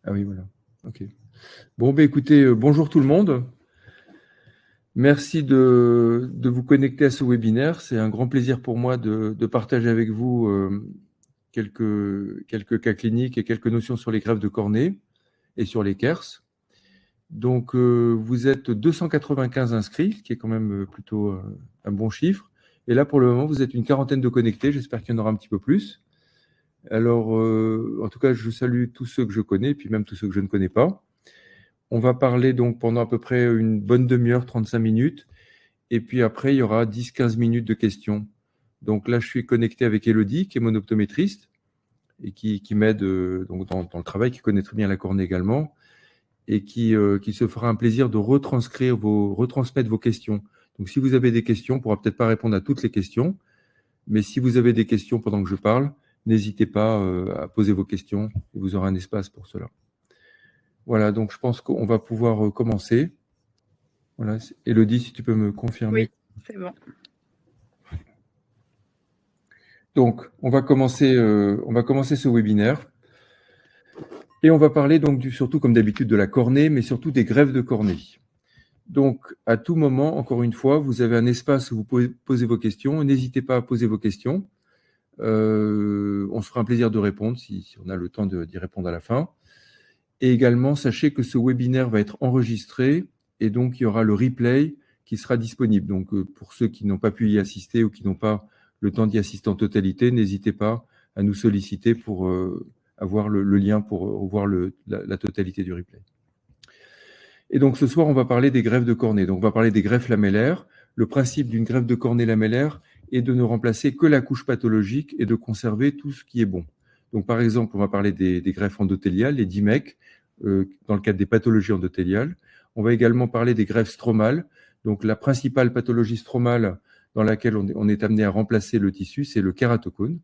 Ah oui, voilà. OK. Bon, ben écoutez, bonjour tout le monde. Merci de vous connecter à ce webinaire. C'est un grand plaisir pour moi de partager avec vous quelques cas cliniques et quelques notions sur les greffes de cornée et sur les KERS. Donc, vous êtes 295 inscrits, ce qui est quand même plutôt un bon chiffre. Et là, pour le moment, vous êtes une quarantaine de connectés. J'espère qu'il y en aura un petit peu plus. Alors, en tout cas, je salue tous ceux que je connais, puis même tous ceux que je ne connais pas. On va parler donc pendant à peu près une bonne demi-heure, 35 minutes. Et puis après, il y aura 10-15 minutes de questions. Donc là, je suis connecté avec Elodie, qui est mon optométriste et qui m'aide donc dans le travail, qui connaît très bien la cornée également, et qui se fera un plaisir de retransmettre vos questions. Donc si vous avez des questions, on ne pourra peut-être pas répondre à toutes les questions, mais si vous avez des questions pendant que je parle, n'hésitez pas à poser vos questions, et vous aurez un espace pour cela. Voilà, donc je pense qu'on va pouvoir commencer. Voilà, Elodie, si tu peux me confirmer. Oui, c'est bon. Donc, on va commencer ce webinaire et on va parler donc surtout comme d'habitude de la cornée, mais surtout des greffes de cornée. Donc, à tout moment, encore une fois, vous avez un espace où vous pouvez poser vos questions. N'hésitez pas à poser vos questions. On se fera un plaisir de répondre si on a le temps d'y répondre à la fin. Et également, sachez que ce webinaire va être enregistré et donc il y aura le replay qui sera disponible. Donc, pour ceux qui n'ont pas pu y assister ou qui n'ont pas le temps d'y assister en totalité, n'hésitez pas à nous solliciter pour avoir le lien pour revoir la totalité du replay. Et donc, ce soir, on va parler des greffes de cornée. Donc, on va parler des greffes lamellaires. Le principe d'une greffe de cornée lamellaire est de ne remplacer que la couche pathologique et de conserver tout ce qui est bon. Donc, par exemple, on va parler des greffes endothéliales, les DIMEC, dans le cadre des pathologies endothéliales. On va également parler des greffes stromales. Donc, la principale pathologie stromale dans laquelle on est amené à remplacer le tissu, c'est le kératocone.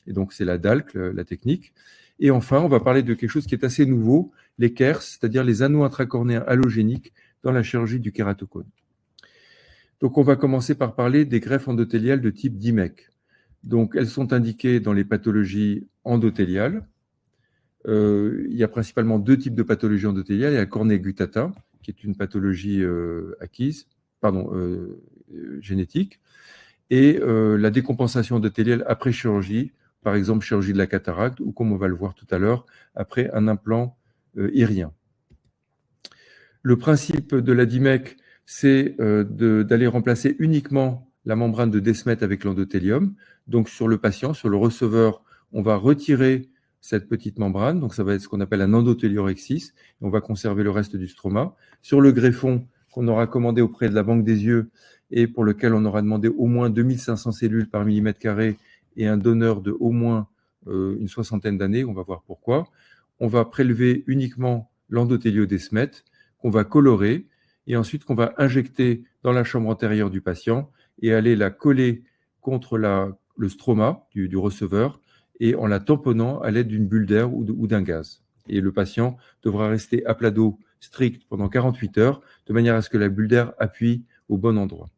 Et donc, c'est la DALC, la technique. Et enfin, on va parler de quelque chose qui est assez nouveau, les KERS, c'est-à-dire les anneaux intracornéens halogéniques dans la chirurgie du kératocone. Donc, on va commencer par parler des greffes endothéliales de type DIMEC. Donc, elles sont indiquées dans les pathologies endothéliales. Il y a principalement deux types de pathologies endothéliales. Il y a la cornée guttata, qui est une pathologie génétique, et la décompensation endothéliale après chirurgie, par exemple chirurgie de la cataracte, ou comme on va le voir tout à l'heure, après un implant irien. Le principe de la DIMEC, c'est d'aller remplacer uniquement la membrane de Descemet avec l'endothélium. Donc sur le patient, sur le receveur, on va retirer cette petite membrane, donc ça va être ce qu'on appelle un endothéliorhexis, et on va conserver le reste du stroma. Sur le greffon qu'on aura commandé auprès de la Banque des yeux et pour lequel on aura demandé au moins 2500 cellules par millimètre carré et un donneur de au moins une soixantaine d'années, on va voir pourquoi. On va prélever uniquement l'endothélio-Descemet qu'on va colorer et ensuite qu'on va injecter dans la chambre antérieure du patient et aller la coller contre le stroma du receveur et en la tamponnant à l'aide d'une bulle d'air ou d'un gaz. Et le patient devra rester à plat d'eau strict pendant 48 heures de manière à ce que la bulle d'air appuie au bon endroit.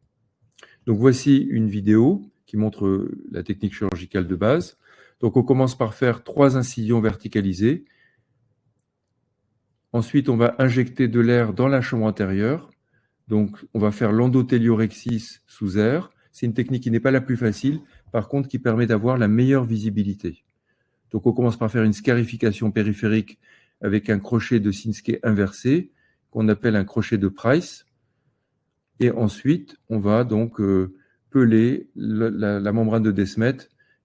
Donc voici une vidéo qui montre la technique chirurgicale de base. Donc on commence par faire 3 incisions verticalisées. Ensuite, on va injecter de l'air dans la chambre antérieure. Donc, on va faire l'endothélio-rhexis sous air. C'est une technique qui n'est pas la plus facile, par contre, qui permet d'avoir la meilleure visibilité. Donc, on commence par faire une scarification périphérique avec un crochet de Sinskey inversé, qu'on appelle un crochet de Price. Et ensuite, on va donc peler la membrane de Descemet.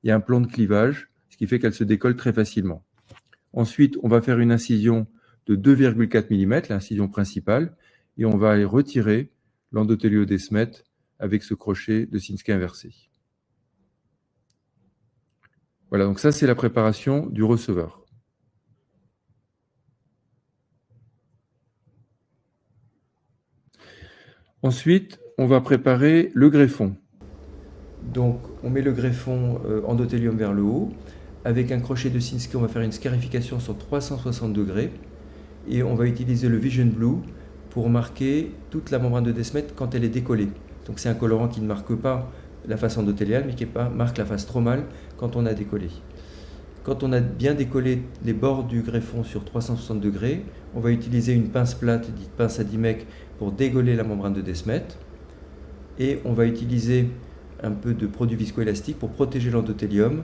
Il y a un plan de clivage, ce qui fait qu'elle se décolle très facilement. Ensuite, on va faire une incision de 2,4 mm, l'incision principale, et on va aller retirer l'endothéliodescemet avec ce crochet de Sinskey inversé. Voilà, donc ça c'est la préparation du receveur. Ensuite, on va préparer le greffon. Donc, on met le greffon endothélium vers le haut. Avec un crochet de Sinskey, on va faire une scarification sur 360 degrés. Et on va utiliser le Vision Blue pour marquer toute la membrane de Descemet quand elle est décollée. Donc c'est un colorant qui ne marque pas la face endothéliale, mais qui marque la face stromale quand on a décollé. Quand on a bien décollé les bords du greffon sur 360 degrés, on va utiliser une pince plate, dite pince à Dimec, pour décoller la membrane de Descemet. Et on va utiliser un peu de produit viscoélastique pour protéger l'endothélium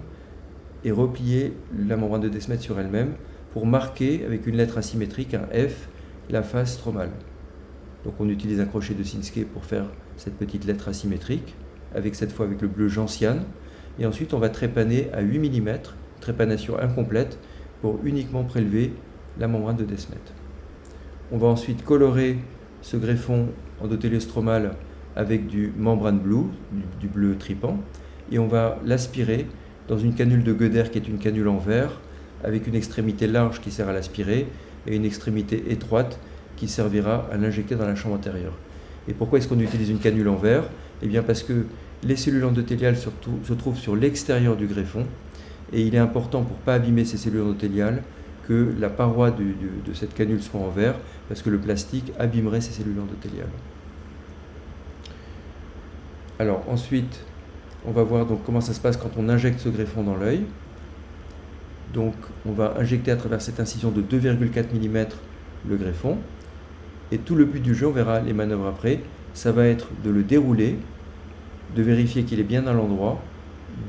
et replier la membrane de Descemet sur elle-même pour marquer avec une lettre asymétrique, un F, la face stromale. Donc on utilise un crochet de Sinskey pour faire cette petite lettre asymétrique, cette fois avec le bleu gentiane. Et ensuite on va trépaner à 8 mm, trépanation incomplète, pour uniquement prélever la membrane de Descemet. On va ensuite colorer ce greffon endothéliostromal avec du membrane blue, du bleu tripant, et on va l'aspirer dans une canule de Goeder qui est une canule en verre, avec une extrémité large qui sert à l'aspirer et une extrémité étroite qui servira à l'injecter dans la chambre antérieure. Et pourquoi est-ce qu'on utilise une canule en verre? Eh bien parce que les cellules endothéliales se trouvent sur l'extérieur du greffon, et il est important pour ne pas abîmer ces cellules endothéliales que la paroi de cette canule soit en verre, parce que le plastique abîmerait ces cellules endothéliales. Alors ensuite, on va voir donc comment ça se passe quand on injecte ce greffon dans l'œil. Donc on va injecter à travers cette incision de 2,4 mm le greffon. Et tout le but du jeu, on verra les manœuvres après, ça va être de le dérouler, de vérifier qu'il est bien à l'endroit,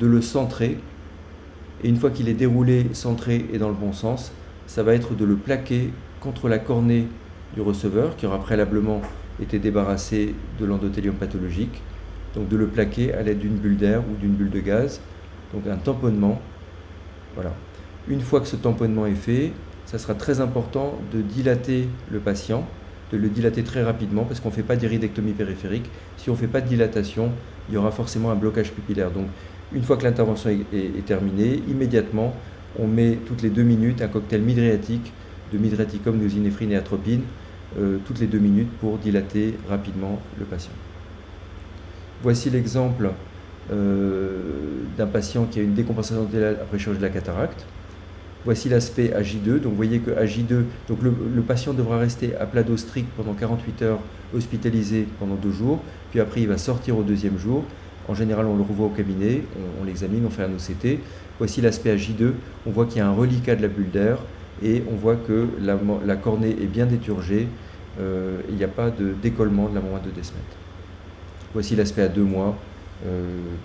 de le centrer. Et une fois qu'il est déroulé, centré et dans le bon sens, ça va être de le plaquer contre la cornée du receveur qui aura préalablement été débarrassé de l'endothélium pathologique. Donc de le plaquer à l'aide d'une bulle d'air ou d'une bulle de gaz. Donc un tamponnement. Voilà. Une fois que ce tamponnement est fait, ça sera très important de dilater le patient, de le dilater très rapidement parce qu'on ne fait pas d'iridectomie périphérique. Si on ne fait pas de dilatation, il y aura forcément un blocage pupillaire. Donc une fois que l'intervention est terminée, immédiatement, on met toutes les 2 minutes un cocktail midriatique de midriaticum, nosiniéphrine et atropine, toutes les 2 minutes pour dilater rapidement le patient. Voici l'exemple d'un patient qui a une décompensation endothéliale après chirurgie de la cataracte. Voici l'aspect à J2. Donc vous voyez que à J2, donc le patient devra rester à plat d'eau strict pendant 48 heures, hospitalisé pendant 2 jours, puis après il va sortir au 2e jour. En général, on le revoit au cabinet, on l'examine, on fait un OCT. Voici l'aspect à J2, on voit qu'il y a un reliquat de la bulle d'air et on voit que la cornée est bien déturgée, il n'y a pas de décollement de la membrane de Descemet. Voici l'aspect à 2 mois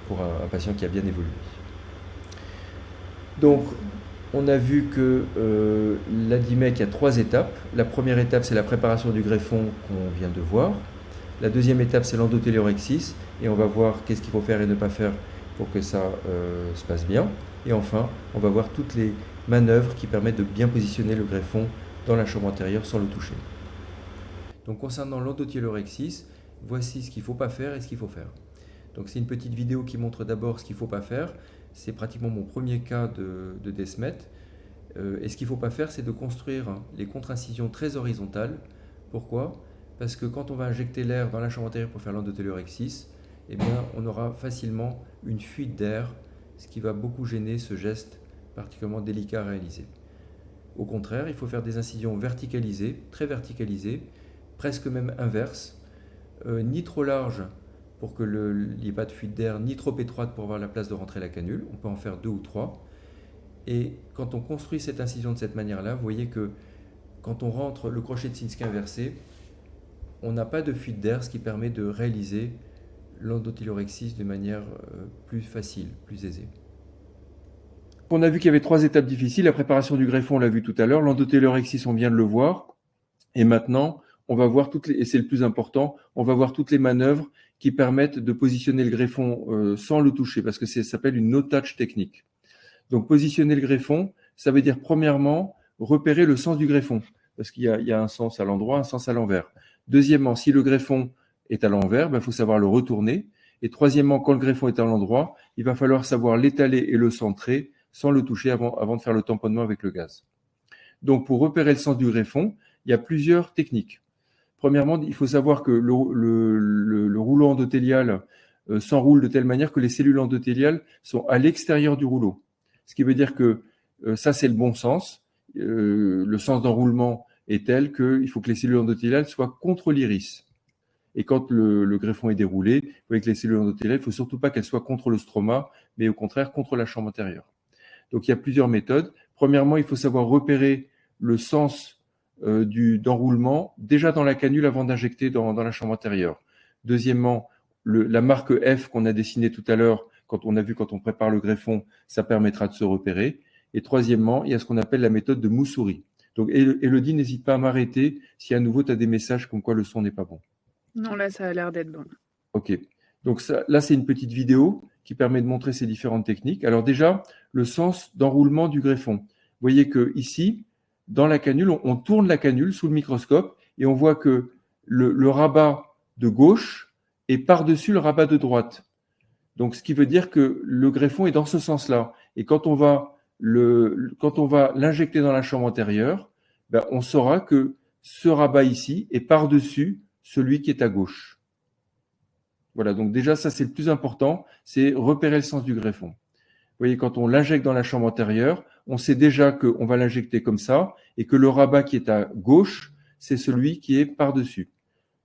pour un patient qui a bien évolué. Donc, on a vu que la DIMEC a 3 étapes. La première étape, c'est la préparation du greffon qu'on vient de voir. La deuxième étape, c'est l'endothéliorexis, et on va voir qu'est-ce qu'il faut faire et ne pas faire pour que ça se passe bien. Et enfin, on va voir toutes les manœuvres qui permettent de bien positionner le greffon dans la chambre antérieure sans le toucher. Donc concernant l'endothéliorexis, voici ce qu'il ne faut pas faire et ce qu'il faut faire. Donc c'est une petite vidéo qui montre d'abord ce qu'il ne faut pas faire. C'est pratiquement mon premier cas de Descemet. Et ce qu'il ne faut pas faire, c'est de construire les contre-incisions très horizontales. Pourquoi? Parce que quand on va injecter l'air dans la chambre antérieure pour faire l'endothéliorexis, eh bien, on aura facilement une fuite d'air, ce qui va beaucoup gêner ce geste particulièrement délicat à réaliser. Au contraire, il faut faire des incisions verticalisées, très verticalisées, presque même inverses, ni trop larges pour qu'il n'y ait pas de fuite d'air, ni trop étroites pour avoir la place de rentrer la canule. On peut en faire 2 ou 3. Et quand on construit cette incision de cette manière-là, vous voyez que quand on rentre le crochet de Sinskey inversé, on n'a pas de fuite d'air, ce qui permet de réaliser l'endothéliorexis de manière plus facile, plus aisée. On a vu qu'il y avait 3 étapes difficiles. La préparation du greffon, on l'a vu tout à l'heure. L'endothéliorexis, on vient de le voir. Et maintenant, on va voir et c'est le plus important, on va voir toutes les manœuvres qui permettent de positionner le greffon sans le toucher, parce que ça s'appelle une no-touch technique. Donc, positionner le greffon, ça veut dire premièrement repérer le sens du greffon, parce qu'il y a un sens à l'endroit, un sens à l'envers. Deuxièmement, si le greffon est à l'envers, il faut savoir le retourner. Et troisièmement, quand le greffon est à l'endroit, il va falloir savoir l'étaler et le centrer sans le toucher avant de faire le tamponnement avec le gaz. Donc, pour repérer le sens du greffon, il y a plusieurs techniques. Premièrement, il faut savoir que le rouleau endothélial s'enroule de telle manière que les cellules endothéliales sont à l'extérieur du rouleau. Ce qui veut dire que ça, c'est le bon sens. Le sens d'enroulement est tel qu'il faut que les cellules endothéliales soient contre l'iris. Et quand le greffon est déroulé, vous voyez que les cellules endothéliales, il ne faut surtout pas qu'elles soient contre le stroma, mais au contraire contre la chambre antérieure. Donc, il y a plusieurs méthodes. Premièrement, il faut savoir repérer le sens d'enroulement déjà dans la canule avant d'injecter dans la chambre antérieure. Deuxièmement, la marque F qu'on a dessinée tout à l'heure, quand on prépare le greffon, ça permettra de se repérer. Et troisièmement, il y a ce qu'on appelle la méthode de Moussouris. Donc, Élodie, n'hésite pas à m'arrêter si à nouveau tu as des messages comme quoi le son n'est pas bon. Non, là, ça a l'air d'être bon. Ok. Donc là, c'est une petite vidéo qui permet de montrer ces différentes techniques. Alors déjà, le sens d'enroulement du greffon. Vous voyez que ici, dans la canule, on tourne la canule sous le microscope et on voit que le rabat de gauche est par-dessus le rabat de droite. Donc, ce qui veut dire que le greffon est dans ce sens-là. Et quand on va l'injecter dans la chambre antérieure, ben, on saura que ce rabat ici est par-dessus celui qui est à gauche. Voilà, donc déjà, ça c'est le plus important, c'est repérer le sens du greffon. Vous voyez, quand on l'injecte dans la chambre antérieure, on sait déjà qu'on va l'injecter comme ça et que le rabat qui est à gauche, c'est celui qui est par-dessus.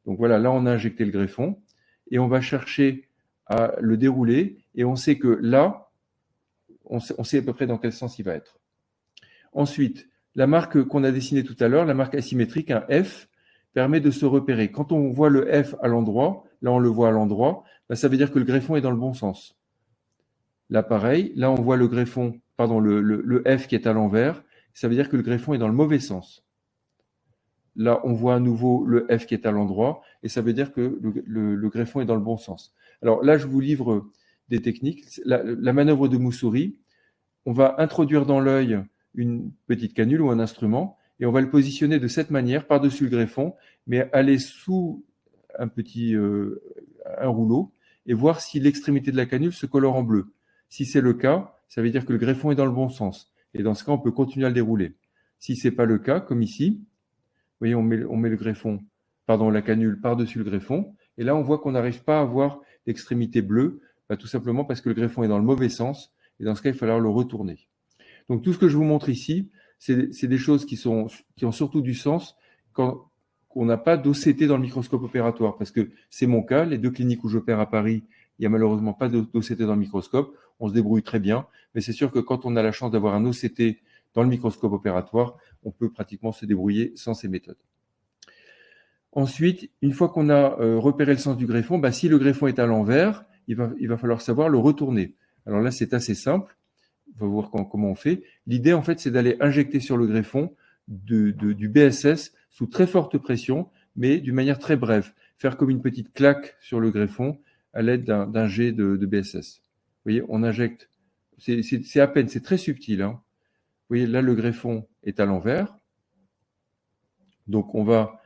Donc voilà, là on a injecté le greffon et on va chercher à le dérouler et on sait que là, on sait à peu près dans quel sens il va être. Ensuite, la marque qu'on a dessinée tout à l'heure, la marque asymétrique, un F, permet de se repérer. Quand on voit le F à l'endroit, là on le voit à l'endroit, ben, ça veut dire que le greffon est dans le bon sens. Là pareil, là on voit le greffon, pardon, le F qui est à l'envers, ça veut dire que le greffon est dans le mauvais sens. Là on voit à nouveau le F qui est à l'endroit et ça veut dire que le greffon est dans le bon sens. Alors là je vous livre des techniques. La manœuvre de Moussouris, on va introduire dans l'œil une petite canule ou un instrument et on va le positionner de cette manière par-dessus le greffon, mais aller sous un rouleau et voir si l'extrémité de la canule se colore en bleu. Si c'est le cas, ça veut dire que le greffon est dans le bon sens. Et dans ce cas, on peut continuer à le dérouler. Si c'est pas le cas, comme ici, vous voyez, on met le greffon, pardon, la canule par-dessus le greffon, et là, on voit qu'on n'arrive pas à voir l'extrémité bleue, tout simplement parce que le greffon est dans le mauvais sens, et dans ce cas, il va falloir le retourner. Donc, tout ce que je vous montre ici, c'est des choses qui ont surtout du sens quand on n'a pas d'OCT dans le microscope opératoire, parce que c'est mon cas, les 2 cliniques où j'opère à Paris, il n'y a malheureusement pas d'OCT dans le microscope, on se débrouille très bien, mais c'est sûr que quand on a la chance d'avoir un OCT dans le microscope opératoire, on peut pratiquement se débrouiller sans ces méthodes. Ensuite, une fois qu'on a repéré le sens du greffon, si le greffon est à l'envers, il va falloir savoir le retourner. Alors là, c'est assez simple. On va voir comment on fait. L'idée, en fait, c'est d'aller injecter sur le greffon du BSS sous très forte pression, mais d'une manière très brève. Faire comme une petite claque sur le greffon à l'aide d'un jet de BSS. Vous voyez, on injecte. C'est à peine, c'est très subtil. Hein. Vous voyez, là, le greffon est à l'envers. Donc, on va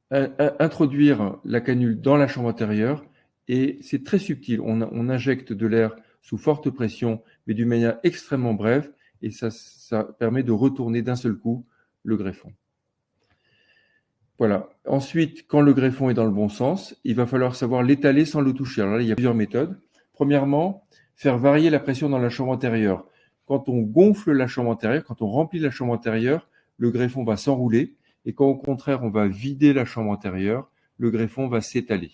introduire la canule dans la chambre antérieure et c'est très subtil. On injecte de l'air sous forte pression, mais d'une manière extrêmement brève, et ça permet de retourner d'un seul coup le greffon. Voilà. Ensuite, quand le greffon est dans le bon sens, il va falloir savoir l'étaler sans le toucher. Alors là, il y a plusieurs méthodes. Premièrement, faire varier la pression dans la chambre antérieure. Quand on gonfle la chambre antérieure, quand on remplit la chambre antérieure, le greffon va s'enrouler, et quand au contraire, on va vider la chambre antérieure, le greffon va s'étaler.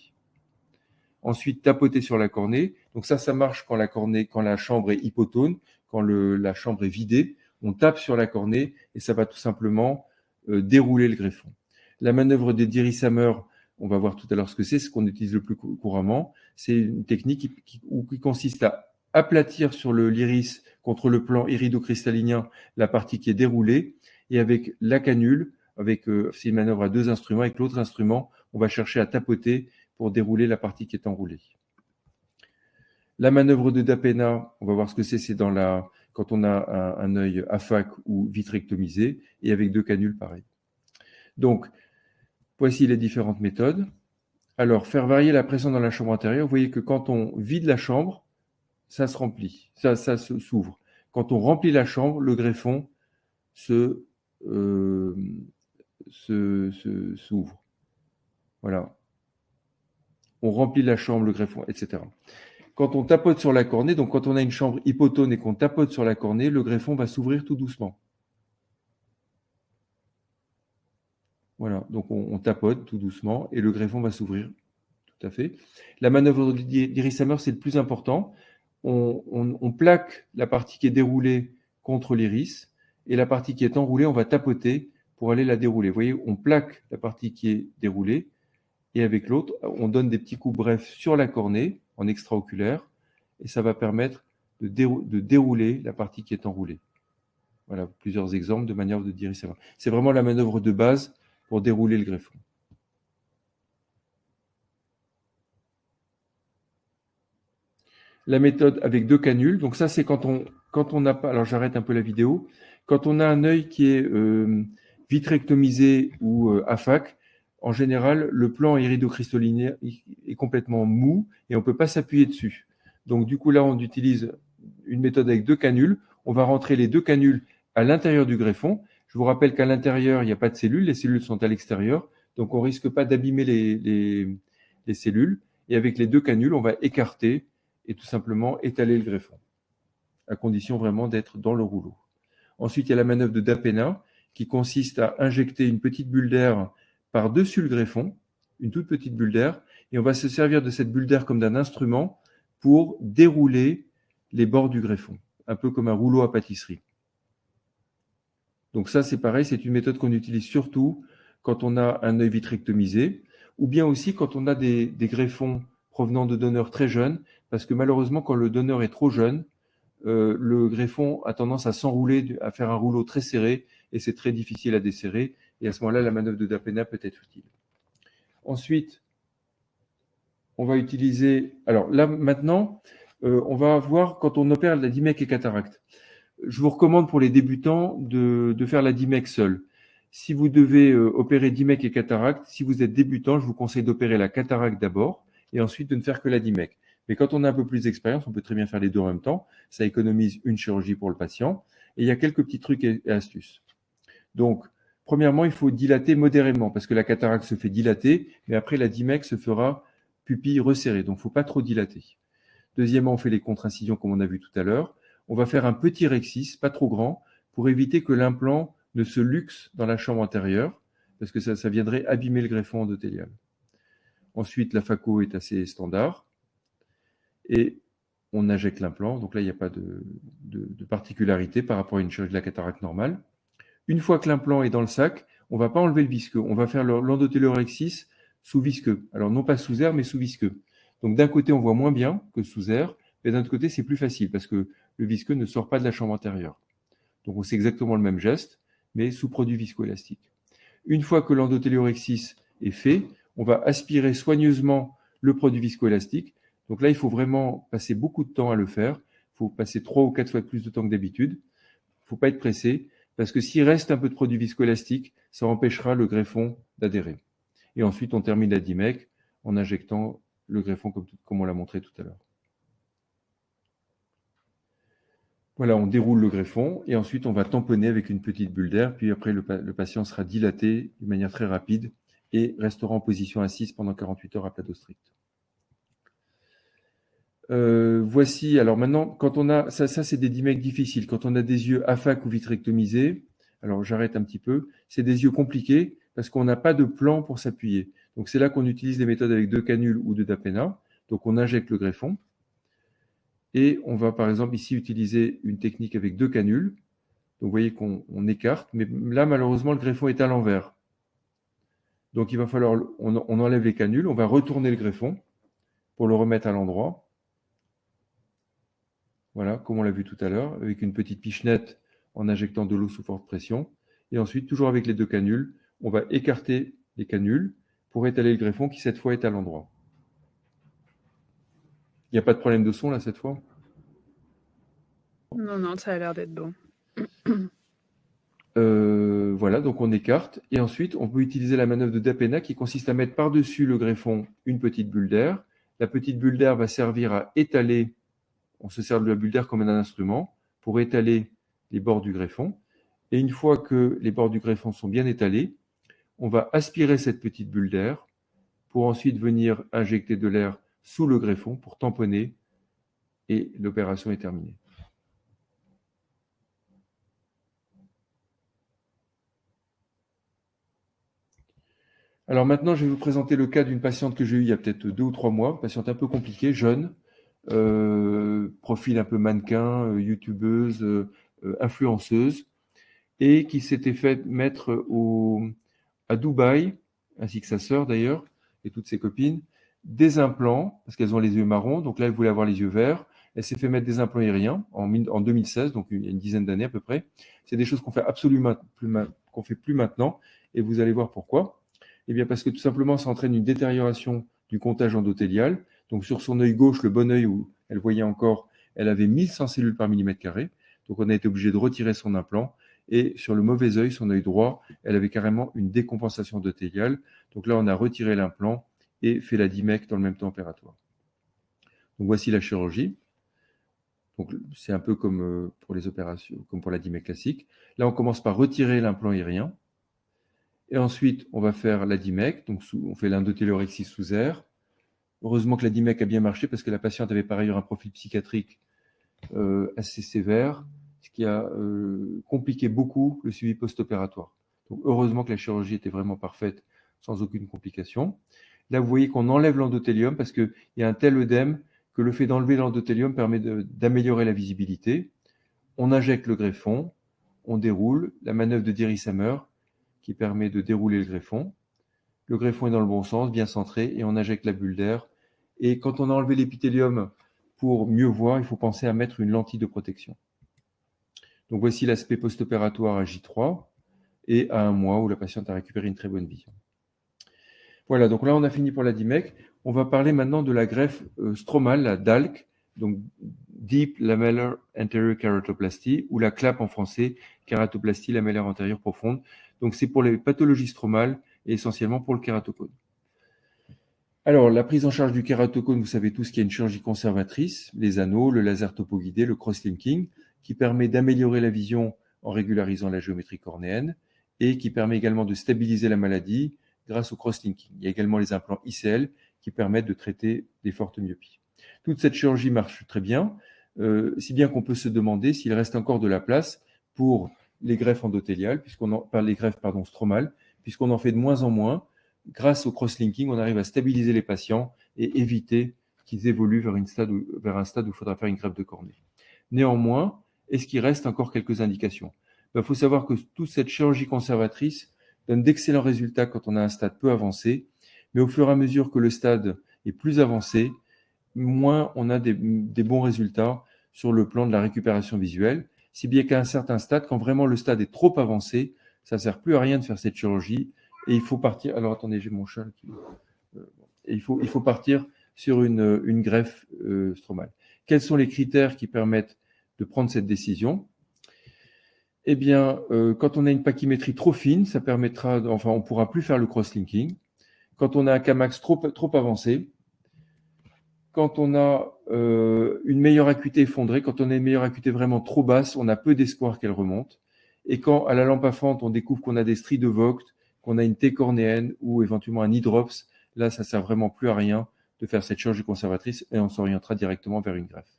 Ensuite, tapoter sur la cornée. Donc ça marche quand la chambre est hypotone, quand la chambre est vidée. On tape sur la cornée et ça va tout simplement dérouler le greffon. La manœuvre des Diriss Hammer, on va voir tout à l'heure ce qu'on utilise le plus couramment. C'est une technique qui consiste à aplatir sur l'iris contre le plan iridocristallinien la partie qui est déroulée et avec la canule, c'est une manœuvre à 2 instruments, avec l'autre instrument, on va chercher à tapoter pour dérouler la partie qui est enroulée. La manœuvre de Dapena, on va voir ce que c'est quand on a un œil AFAC ou vitrectomisé, et avec 2 canules pareil. Donc, voici les différentes méthodes. Alors, faire varier la pression dans la chambre antérieure, vous voyez que quand on vide la chambre, ça se remplit, ça s'ouvre. Quand on remplit la chambre, le greffon s'ouvre. Voilà. On remplit la chambre, le greffon, etc. Quand on tapote sur la cornée, donc quand on a une chambre hypotone et qu'on tapote sur la cornée, le greffon va s'ouvrir tout doucement. Voilà, donc on tapote tout doucement et le greffon va s'ouvrir. Tout à fait. La manœuvre d'Iris Hammer, c'est le plus important. On plaque la partie qui est déroulée contre l'iris. Et la partie qui est enroulée, on va tapoter pour aller la dérouler. Vous voyez, on plaque la partie qui est déroulée. Et avec l'autre, on donne des petits coups brefs sur la cornée, en extraoculaire. Et ça va permettre de dérouler la partie qui est enroulée. Voilà, plusieurs exemples de manière de dire ça. C'est vraiment la manœuvre de base pour dérouler le greffon. La méthode avec 2 canules. Donc ça, c'est quand on n'a pas... Alors j'arrête un peu la vidéo. Quand on a un œil qui est vitrectomisé ou AFAC, en général, le plan iridocristallinaire est complètement mou et on ne peut pas s'appuyer dessus. Donc du coup, là, on utilise une méthode avec 2 canules. On va rentrer les 2 canules à l'intérieur du greffon. Je vous rappelle qu'à l'intérieur, il n'y a pas de cellules. Les cellules sont à l'extérieur. Donc on ne risque pas d'abîmer les cellules. Et avec les 2 canules, on va écarter et tout simplement étaler le greffon, à condition vraiment d'être dans le rouleau. Ensuite, il y a la manœuvre de Dapena, qui consiste à injecter une petite bulle d'air par-dessus le greffon, une toute petite bulle d'air, et on va se servir de cette bulle d'air comme d'un instrument pour dérouler les bords du greffon, un peu comme un rouleau à pâtisserie. Donc ça, c'est pareil, c'est une méthode qu'on utilise surtout quand on a un œil vitrectomisé, ou bien aussi quand on a des greffons provenant de donneurs très jeunes, parce que malheureusement, quand le donneur est trop jeune, le greffon a tendance à s'enrouler, à faire un rouleau très serré, et c'est très difficile à desserrer, et à ce moment-là, la manœuvre de Dapena peut être utile. Ensuite, on va utiliser... Alors là, maintenant, on va voir quand on opère la DIMEC et cataracte. Je vous recommande pour les débutants de faire la DIMEC seule. Si vous devez opérer DIMEC et cataracte, si vous êtes débutant, je vous conseille d'opérer la cataracte d'abord, et ensuite de ne faire que la DIMEC. Mais quand on a un peu plus d'expérience, on peut très bien faire les deux en même temps. Ça économise une chirurgie pour le patient. Et il y a quelques petits trucs et astuces. Donc, premièrement, il faut dilater modérément parce que la cataracte se fait dilater, mais après la DIMEC se fera pupille resserrée. Donc, il ne faut pas trop dilater. Deuxièmement, on fait les contre-incisions comme on a vu tout à l'heure. On va faire un petit rexis, pas trop grand, pour éviter que l'implant ne se luxe dans la chambre antérieure, parce que ça viendrait abîmer le greffon endothélial. Ensuite, la phaco est assez standard. Et on injecte l'implant. Donc là, il n'y a pas de particularité par rapport à une chirurgie de la cataracte normale. Une fois que l'implant est dans le sac, on ne va pas enlever le visqueux. On va faire l'endothéliorexis sous visqueux. Alors non pas sous air, mais sous visqueux. Donc d'un côté, on voit moins bien que sous air, mais d'un autre côté, c'est plus facile parce que le visqueux ne sort pas de la chambre antérieure. Donc on fait exactement le même geste, mais sous produit viscoélastique. Une fois que l'endothéliorexis est fait, on va aspirer soigneusement le produit viscoélastique. Donc là, il faut vraiment passer beaucoup de temps à le faire. Il faut passer 3 ou 4 fois plus de temps que d'habitude. Il ne faut pas être pressé, parce que s'il reste un peu de produit viscoélastique, ça empêchera le greffon d'adhérer. Et ensuite, on termine la DIMEC en injectant le greffon comme on l'a montré tout à l'heure. Voilà, on déroule le greffon et ensuite on va tamponner avec une petite bulle d'air. Puis après, le patient sera dilaté de manière très rapide et restera en position assise pendant 48 heures à plateau strict. Voici, alors maintenant, quand on a, ça c'est des DIMEC difficiles. Quand on a des yeux AFAC ou vitrectomisés, alors j'arrête un petit peu, c'est des yeux compliqués parce qu'on n'a pas de plan pour s'appuyer. Donc c'est là qu'on utilise des méthodes avec 2 canules ou de Dapena. Donc on injecte le greffon. Et on va par exemple ici utiliser une technique avec 2 canules. Donc vous voyez qu'on écarte, mais là malheureusement le greffon est à l'envers. Donc il va falloir, on enlève les canules, on va retourner le greffon pour le remettre à l'endroit. Voilà, comme on l'a vu tout à l'heure, avec une petite pichenette en injectant de l'eau sous forte pression. Et ensuite, toujours avec les 2 canules, on va écarter les canules pour étaler le greffon qui cette fois est à l'endroit. Il n'y a pas de problème de son là cette fois? Non, non, ça a l'air d'être bon. Voilà, donc on écarte. Et ensuite, on peut utiliser la manœuvre de Dapena qui consiste à mettre par-dessus le greffon une petite bulle d'air. La petite bulle d'air va servir à étaler, on se sert de la bulle d'air comme un instrument, pour étaler les bords du greffon. Et une fois que les bords du greffon sont bien étalés, on va aspirer cette petite bulle d'air pour ensuite venir injecter de l'air sous le greffon pour tamponner et l'opération est terminée. Alors maintenant, je vais vous présenter le cas d'une patiente que j'ai eue il y a peut-être 2 ou 3 mois, une patiente un peu compliquée, jeune, profil un peu mannequin, youtubeuse, influenceuse et qui s'était fait mettre à Dubaï, ainsi que sa sœur d'ailleurs, et toutes ses copines, des implants, parce qu'elles ont les yeux marrons, donc là, elle voulait avoir les yeux verts. Elle s'est fait mettre des implants aériens en 2016, donc il y a une dizaine d'années à peu près. C'est des choses qu'on fait absolument qu'on fait plus maintenant, et vous allez voir pourquoi. Eh bien, parce que tout simplement, ça entraîne une détérioration du comptage endothélial. Donc, sur son œil gauche, le bon œil où elle voyait encore, elle avait 1100 cellules par millimètre carré. Donc, on a été obligé de retirer son implant. Et sur le mauvais œil, son œil droit, elle avait carrément une décompensation endothéliale. Donc là, on a retiré l'implant et fait la DIMEC dans le même temps opératoire. Donc, voici la chirurgie. Donc, c'est un peu comme pour les opérations, comme pour la DIMEC classique. Là, on commence par retirer l'implant aérien. Et ensuite, on va faire la DIMEC. Donc, on fait l'endothéliorexie sous air. Heureusement que la DIMEC a bien marché parce que la patiente avait par ailleurs un profil psychiatrique assez sévère, ce qui a compliqué beaucoup le suivi post-opératoire. Donc, heureusement que la chirurgie était vraiment parfaite, sans aucune complication. Là, vous voyez qu'on enlève l'endothélium parce qu'il y a un tel œdème que le fait d'enlever l'endothélium permet d'améliorer la visibilité. On injecte le greffon, on déroule, la manœuvre de Dirichlet qui permet de dérouler le greffon. Le greffon est dans le bon sens, bien centré, et on injecte la bulle d'air. Et quand on a enlevé l'épithélium pour mieux voir, il faut penser à mettre une lentille de protection. Donc voici l'aspect post-opératoire à J3 et à 1 mois où la patiente a récupéré une très bonne vision. Voilà, donc là on a fini pour la DIMEC. On va parler maintenant de la greffe stromale, la DALC, donc Deep Lamellar Anterior Keratoplasty, ou la CLAP en français, kératoplastie lamellaire antérieure profonde. Donc c'est pour les pathologies stromales et essentiellement pour le kératocone. Alors, la prise en charge du kératocone, vous savez tous qu'il y a une chirurgie conservatrice, les anneaux, le laser topoguidé, le cross-linking, qui permet d'améliorer la vision en régularisant la géométrie cornéenne et qui permet également de stabiliser la maladie grâce au cross-linking. Il y a également les implants ICL qui permettent de traiter des fortes myopies. Toute cette chirurgie marche très bien, si bien qu'on peut se demander s'il reste encore de la place pour les greffes endothéliales, stromales, puisqu'on en fait de moins en moins. Grâce au cross-linking, on arrive à stabiliser les patients et éviter qu'ils évoluent vers un stade où il faudra faire une greffe de cornée. Néanmoins, est-ce qu'il reste encore quelques indications ? Il faut savoir que toute cette chirurgie conservatrice donne d'excellents résultats quand on a un stade peu avancé, mais au fur et à mesure que le stade est plus avancé, moins on a des bons résultats sur le plan de la récupération visuelle, si bien qu'à un certain stade, quand vraiment le stade est trop avancé, ça ne sert plus à rien de faire cette chirurgie. Et il faut partir. Alors attendez, j'ai mon chat qui. Il faut partir sur une greffe stromale. Quels sont les critères qui permettent de prendre cette décision ? Eh bien, quand on a une pachymétrie trop fine, ça permettra. Enfin, on ne pourra plus faire le cross-linking. Quand on a un Kmax trop avancé, quand on a une meilleure acuité effondrée, quand on a une meilleure acuité vraiment trop basse, on a peu d'espoir qu'elle remonte. Et quand à la lampe à fente, on découvre qu'on a des stries de Vogt, qu'on a une T cornéenne ou éventuellement un hydrops, là, ça ne sert vraiment plus à rien de faire cette chirurgie conservatrice et on s'orientera directement vers une greffe.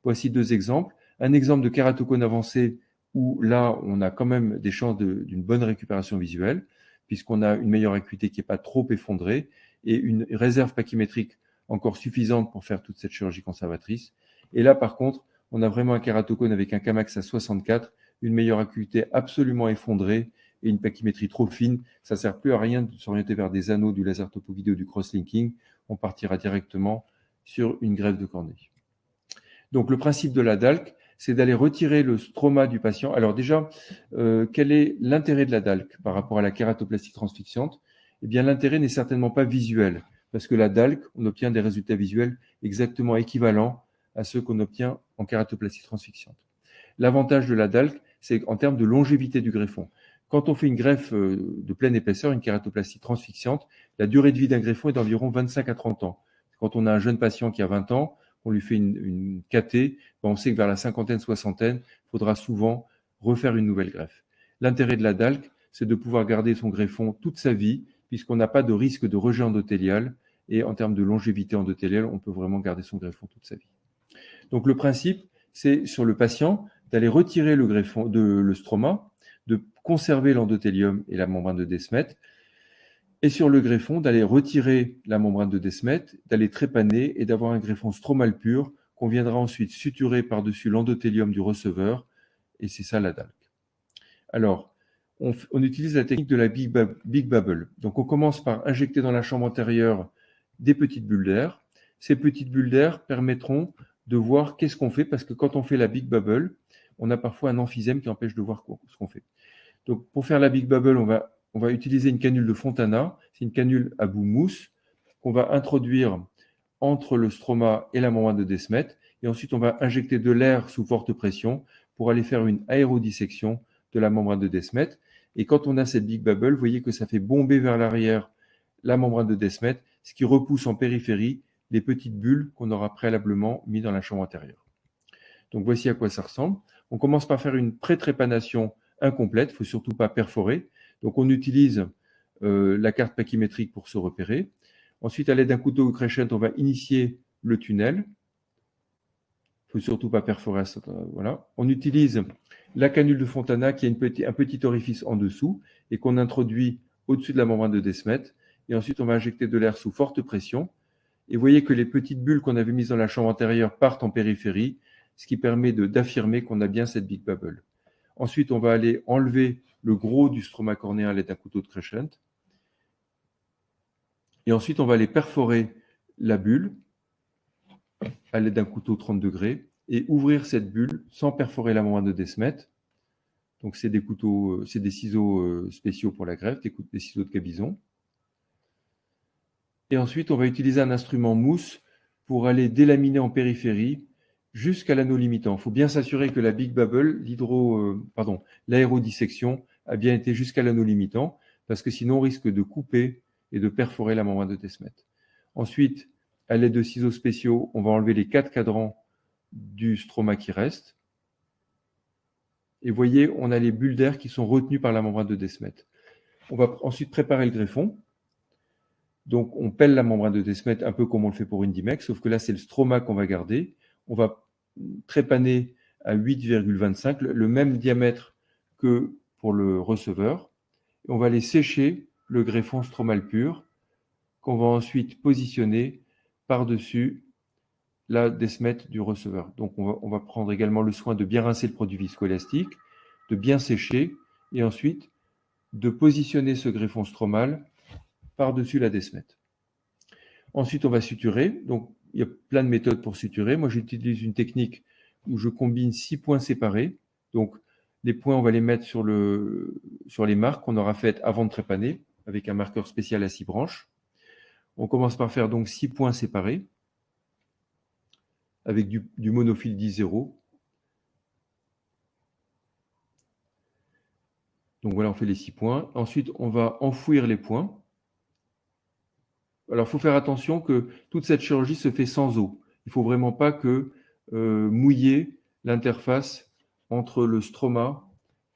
Voici 2 exemples. Un exemple de kératocone avancé où là, on a quand même des chances d'une bonne récupération visuelle puisqu'on a une meilleure acuité qui n'est pas trop effondrée et une réserve pachymétrique encore suffisante pour faire toute cette chirurgie conservatrice. Et là, par contre, on a vraiment un kératocone avec un Kmax à 64, une meilleure acuité absolument effondrée et une pachymétrie trop fine. Ça ne sert plus à rien de s'orienter vers des anneaux, du laser topoguidé ou du cross-linking. On partira directement sur une greffe de cornée. Donc, le principe de la DALC, c'est d'aller retirer le stroma du patient. Alors déjà, quel est l'intérêt de la DALC par rapport à la kératoplastie transfixiante ? Eh bien, l'intérêt n'est certainement pas visuel, parce que la DALC, on obtient des résultats visuels exactement équivalents à ceux qu'on obtient en kératoplastie transfixiante. L'avantage de la DALC, c'est en termes de longévité du greffon. Quand on fait une greffe de pleine épaisseur, une kératoplastie transfixiante, la durée de vie d'un greffon est d'environ 25 à 30 ans. Quand on a un jeune patient qui a 20 ans, on lui fait une KT, on sait que vers la cinquantaine, soixantaine, il faudra souvent refaire une nouvelle greffe. L'intérêt de la DALC, c'est de pouvoir garder son greffon toute sa vie, puisqu'on n'a pas de risque de rejet endothélial, et en termes de longévité endothéliale, on peut vraiment garder son greffon toute sa vie. Donc le principe, c'est sur le patient d'aller retirer le greffon, le stroma, de conserver l'endothélium et la membrane de Descemet, et sur le greffon, d'aller retirer la membrane de Descemet, d'aller trépaner et d'avoir un greffon stromal pur qu'on viendra ensuite suturer par-dessus l'endothélium du receveur et c'est ça la DALC. Alors, on utilise la technique de la Big Bubble. Donc, on commence par injecter dans la chambre antérieure des petites bulles d'air. Ces petites bulles d'air permettront de voir qu'est-ce qu'on fait, parce que quand on fait la Big Bubble, on a parfois un emphysème qui empêche de voir ce qu'on fait. Donc, pour faire la Big Bubble, on va utiliser une canule de Fontana. C'est une canule à bout mousse qu'on va introduire entre le stroma et la membrane de Descemet. Et ensuite, on va injecter de l'air sous forte pression pour aller faire une aérodissection de la membrane de Descemet. Et quand on a cette Big Bubble, vous voyez que ça fait bomber vers l'arrière la membrane de Descemet, ce qui repousse en périphérie les petites bulles qu'on aura préalablement mis dans la chambre antérieure. Donc voici à quoi ça ressemble. On commence par faire une pré-trépanation incomplète, il ne faut surtout pas perforer. Donc on utilise la carte pachymétrique pour se repérer. Ensuite, à l'aide d'un couteau crescent, on va initier le tunnel. Il ne faut surtout pas perforer. Voilà. On utilise la canule de Fontana qui a un petit orifice en dessous et qu'on introduit au-dessus de la membrane de Descemet. Et ensuite, on va injecter de l'air sous forte pression. Et vous voyez que les petites bulles qu'on avait mises dans la chambre antérieure partent en périphérie, ce qui permet d'affirmer qu'on a bien cette Big Bubble. Ensuite, on va aller enlever le gros du stroma cornéen à l'aide d'un couteau de crescent. Et ensuite, on va aller perforer la bulle à l'aide d'un couteau 30 degrés et ouvrir cette bulle sans perforer la membrane de Descemet. Donc, c'est des ciseaux spéciaux pour la greffe, des ciseaux de Cabizon. Et ensuite, on va utiliser un instrument mousse pour aller délaminer en périphérie jusqu'à l'anneau limitant. Il faut bien s'assurer que la Big Bubble, l'aérodissection, a bien été jusqu'à l'anneau limitant, parce que sinon on risque de couper et de perforer la membrane de Descemet. Ensuite, à l'aide de ciseaux spéciaux, on va enlever les 4 cadrans du stroma qui reste. Et vous voyez, on a les bulles d'air qui sont retenues par la membrane de Descemet. On va ensuite préparer le greffon. Donc, on pèle la membrane de Descemet un peu comme on le fait pour une Dimec, sauf que là, c'est le stroma qu'on va garder. On va trépaner à 8,25, le même diamètre que pour le receveur. Et on va aller sécher le greffon stromal pur, qu'on va ensuite positionner par-dessus la Descemet du receveur. Donc, on va prendre également le soin de bien rincer le produit viscoélastique, de bien sécher, et ensuite de positionner ce greffon stromal par-dessus la Descemet. Ensuite, on va suturer. Donc, il y a plein de méthodes pour suturer. Moi, j'utilise une technique où je combine 6 points séparés. Donc, les points, on va les mettre sur les marques qu'on aura faites avant de trépaner, avec un marqueur spécial à 6 branches. On commence par faire donc 6 points séparés, avec du monofil 10-0. Donc voilà, on fait les 6 points. Ensuite, on va enfouir les points. Alors, il faut faire attention que toute cette chirurgie se fait sans eau. Il ne faut vraiment pas mouiller l'interface entre le stroma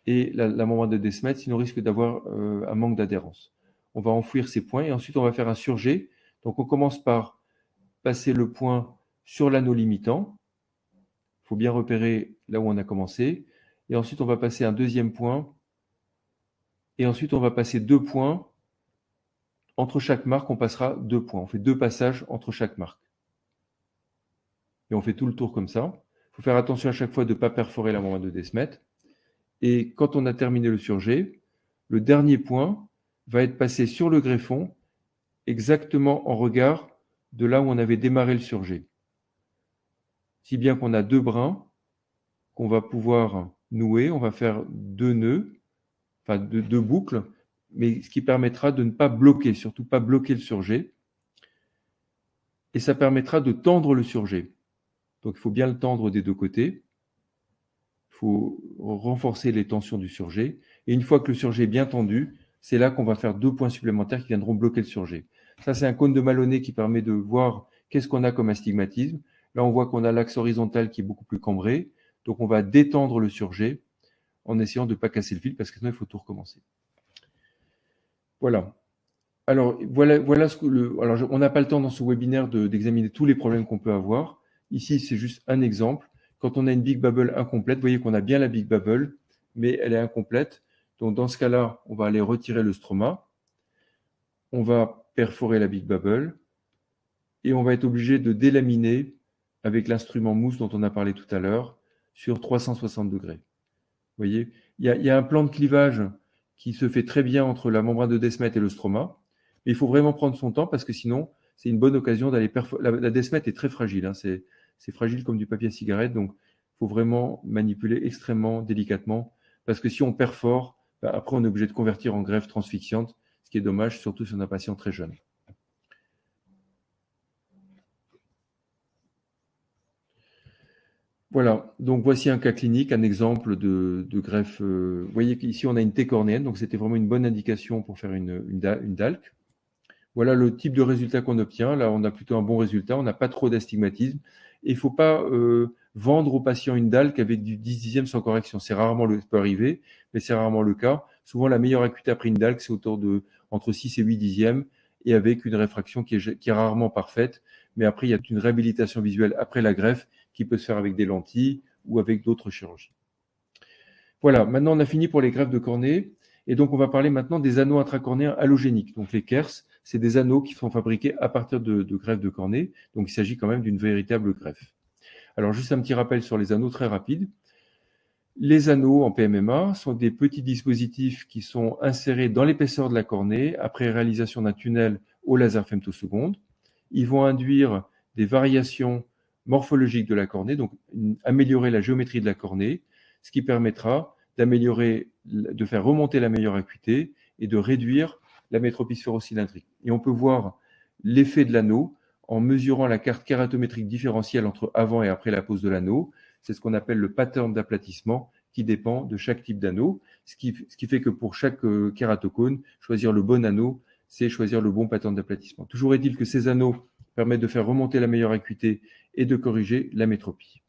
et la membrane de Descemet, sinon on risque d'avoir un manque d'adhérence. On va enfouir ces points et ensuite on va faire un surjet. Donc on commence par passer le point sur l'anneau limitant. Il faut bien repérer là où on a commencé. Et ensuite on va passer un deuxième point. Et ensuite on va passer 2 points. Entre chaque marque, on passera 2 points. On fait 2 passages entre chaque marque. Et on fait tout le tour comme ça. Il faut faire attention à chaque fois de ne pas perforer la membrane de Descemet. Et quand on a terminé le surjet, le dernier point va être passé sur le greffon, exactement en regard de là où on avait démarré le surjet. Si bien qu'on a 2 brins qu'on va pouvoir nouer. On va faire 2 nœuds, enfin 2 boucles, mais ce qui permettra de ne pas bloquer, surtout pas bloquer le surjet. Et ça permettra de tendre le surjet. Donc il faut bien le tendre des 2 côtés. Il faut renforcer les tensions du surjet. Et une fois que le surjet est bien tendu, c'est là qu'on va faire 2 points supplémentaires qui viendront bloquer le surjet. Ça, c'est un cône de Maloney qui permet de voir qu'est-ce qu'on a comme astigmatisme. Là, on voit qu'on a l'axe horizontal qui est beaucoup plus cambré. Donc, on va détendre le surjet en essayant de ne pas casser le fil parce que sinon, il faut tout recommencer. Voilà. Alors, voilà ce que alors, on n'a pas le temps dans ce webinaire d'examiner tous les problèmes qu'on peut avoir. Ici, c'est juste un exemple. Quand on a une Big Bubble incomplète, vous voyez qu'on a bien la Big Bubble, mais elle est incomplète. Donc, dans ce cas-là, on va aller retirer le stroma. On va perforer la Big Bubble. Et on va être obligé de délaminer avec l'instrument mousse dont on a parlé tout à l'heure sur 360 degrés. voyez, il y a un plan de clivage qui se fait très bien entre la membrane de Descemet et le stroma. Mais il faut vraiment prendre son temps parce que sinon, c'est une bonne occasion d'aller perforer. La Descemet est très fragile, hein, c'est fragile comme du papier à cigarette, donc il faut vraiment manipuler extrêmement délicatement parce que si on perfore, ben après on est obligé de convertir en greffe transfixiante, ce qui est dommage, surtout si on a un patient très jeune. Voilà, donc voici un cas clinique, un exemple de greffe. Vous voyez qu'ici on a une T cornéenne, donc c'était vraiment une bonne indication pour faire une DALC. Voilà le type de résultat qu'on obtient. Là, on a plutôt un bon résultat, on n'a pas trop d'astigmatisme. Et il ne faut pas vendre aux patients une DALC avec du 10 dixième sans correction. C'est rarement ça peut arriver, mais c'est rarement le cas. Souvent, la meilleure acuité après une DALC, c'est autour de entre 6 et 8 dixièmes et avec une réfraction qui est rarement parfaite. Mais après, il y a une réhabilitation visuelle après la greffe qui peut se faire avec des lentilles ou avec d'autres chirurgies. Voilà, maintenant on a fini pour les greffes de cornée. Et donc on va parler maintenant des anneaux intracornéens allogéniques. Donc les KERS, c'est des anneaux qui sont fabriqués à partir de greffes de cornée. Donc il s'agit quand même d'une véritable greffe. Alors juste un petit rappel sur les anneaux très rapide. Les anneaux en PMMA sont des petits dispositifs qui sont insérés dans l'épaisseur de la cornée après réalisation d'un tunnel au laser femtoseconde. Ils vont induire des variations morphologiques de la cornée, donc améliorer la géométrie de la cornée, ce qui permettra d'améliorer, de faire remonter la meilleure acuité et de réduire la métropie sphéro-cylindrique. Et on peut voir l'effet de l'anneau en mesurant la carte kératométrique différentielle entre avant et après la pose de l'anneau. C'est ce qu'on appelle le pattern d'aplatissement qui dépend de chaque type d'anneau, ce qui fait que pour chaque kératocone, choisir le bon anneau, c'est choisir le bon pattern d'aplatissement. Toujours est-il que ces anneaux permettent de faire remonter la meilleure acuité et de corriger la métropie.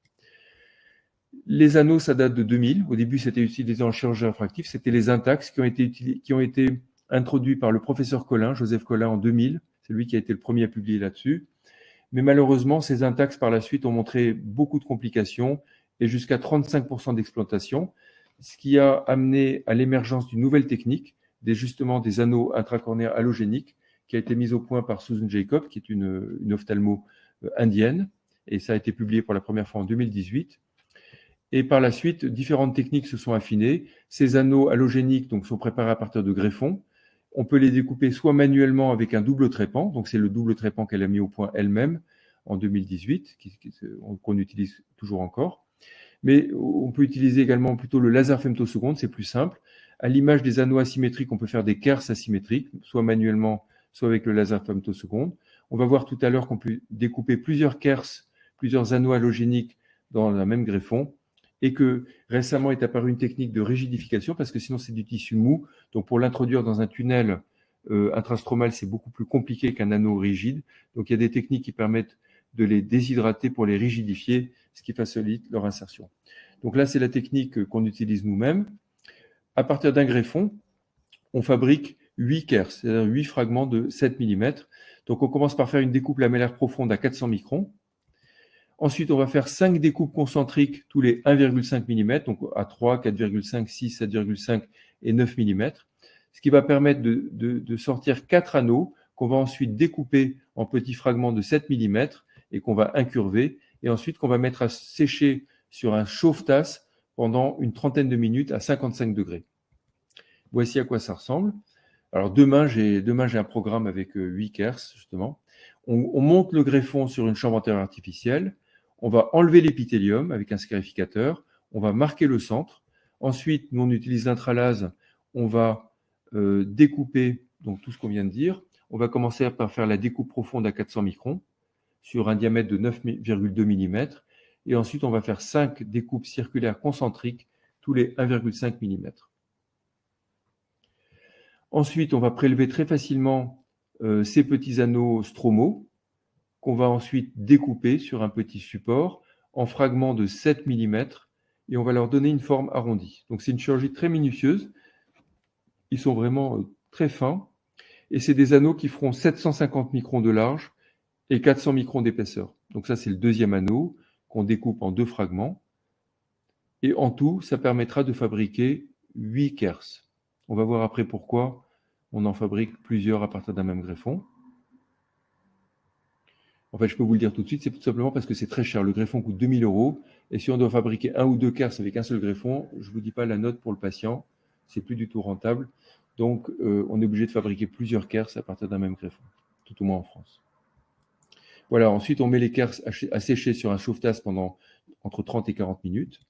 Les anneaux, ça date de 2000. Au début, c'était utilisé en chirurgie réfractive. C'était les Intacs qui ont été introduits par le professeur Collin, Joseph Collin, en 2000. C'est lui qui a été le premier à publier là-dessus. Mais malheureusement, ces Intacs, par la suite, ont montré beaucoup de complications et jusqu'à 35% d'explantation, ce qui a amené à l'émergence d'une nouvelle technique, justement des anneaux intracornéens allogéniques, qui a été mise au point par Susan Jacob, qui est une ophtalmo indienne, et ça a été publié pour la première fois en 2018. Et par la suite, différentes techniques se sont affinées. Ces anneaux allogéniques donc, sont préparés à partir de greffons. On peut les découper soit manuellement avec un double trépan, donc c'est le double trépan qu'elle a mis au point elle-même en 2018, qu'on utilise toujours encore. Mais on peut utiliser également plutôt le laser femtoseconde, c'est plus simple. À l'image des anneaux asymétriques, on peut faire des KERS asymétriques, soit manuellement, soit avec le laser femtoseconde. On va voir tout à l'heure qu'on peut découper plusieurs KERS, plusieurs anneaux halogéniques dans la même greffon, et que récemment est apparue une technique de rigidification, parce que sinon c'est du tissu mou. Donc pour l'introduire dans un tunnel intrastromal, c'est beaucoup plus compliqué qu'un anneau rigide. Donc il y a des techniques qui permettent de les déshydrater pour les rigidifier, ce qui facilite leur insertion. Donc là, c'est la technique qu'on utilise nous-mêmes. À partir d'un greffon, on fabrique 8 KERS, c'est-à-dire 8 fragments de 7 mm. Donc on commence par faire une découpe lamellaire profonde à 400 microns. Ensuite, on va faire 5 découpes concentriques tous les 1,5 mm, donc à 3, 4,5, 6, 7,5 et 9 mm, ce qui va permettre de sortir 4 anneaux qu'on va ensuite découper en petits fragments de 7 mm et qu'on va incurver, et ensuite qu'on va mettre à sécher sur un chauffe-tasse pendant une trentaine de minutes à 55 degrés. Voici à quoi ça ressemble. Alors demain, j'ai un programme avec 8 KERS, justement. On monte le greffon sur une chambre antérieure artificielle. On va enlever l'épithélium avec un scarificateur. On va marquer le centre. Ensuite, nous, on utilise l'intralase. On va découper donc tout ce qu'on vient de dire. On va commencer par faire la découpe profonde à 400 microns sur un diamètre de 9,2 mm. Et ensuite, on va faire 5 découpes circulaires concentriques tous les 1,5 mm. Ensuite, on va prélever très facilement ces petits anneaux stromaux qu'on va ensuite découper sur un petit support en fragments de 7 mm et on va leur donner une forme arrondie. Donc c'est une chirurgie très minutieuse. Ils sont vraiment très fins et c'est des anneaux qui feront 750 microns de large et 400 microns d'épaisseur. Donc ça, c'est le deuxième anneau qu'on découpe en 2 fragments. Et en tout, ça permettra de fabriquer 8 KERS. On va voir après pourquoi on en fabrique plusieurs à partir d'un même greffon. En fait, je peux vous le dire tout de suite, c'est tout simplement parce que c'est très cher. Le greffon coûte 2 000 €. Et si on doit fabriquer 1 ou 2 kers avec un seul greffon, je ne vous dis pas la note pour le patient, c'est plus du tout rentable. Donc, on est obligé de fabriquer plusieurs kers à partir d'un même greffon, tout au moins en France. Voilà, ensuite, on met les kers à sécher sur un chauffe-tasse pendant entre 30 et 40 minutes.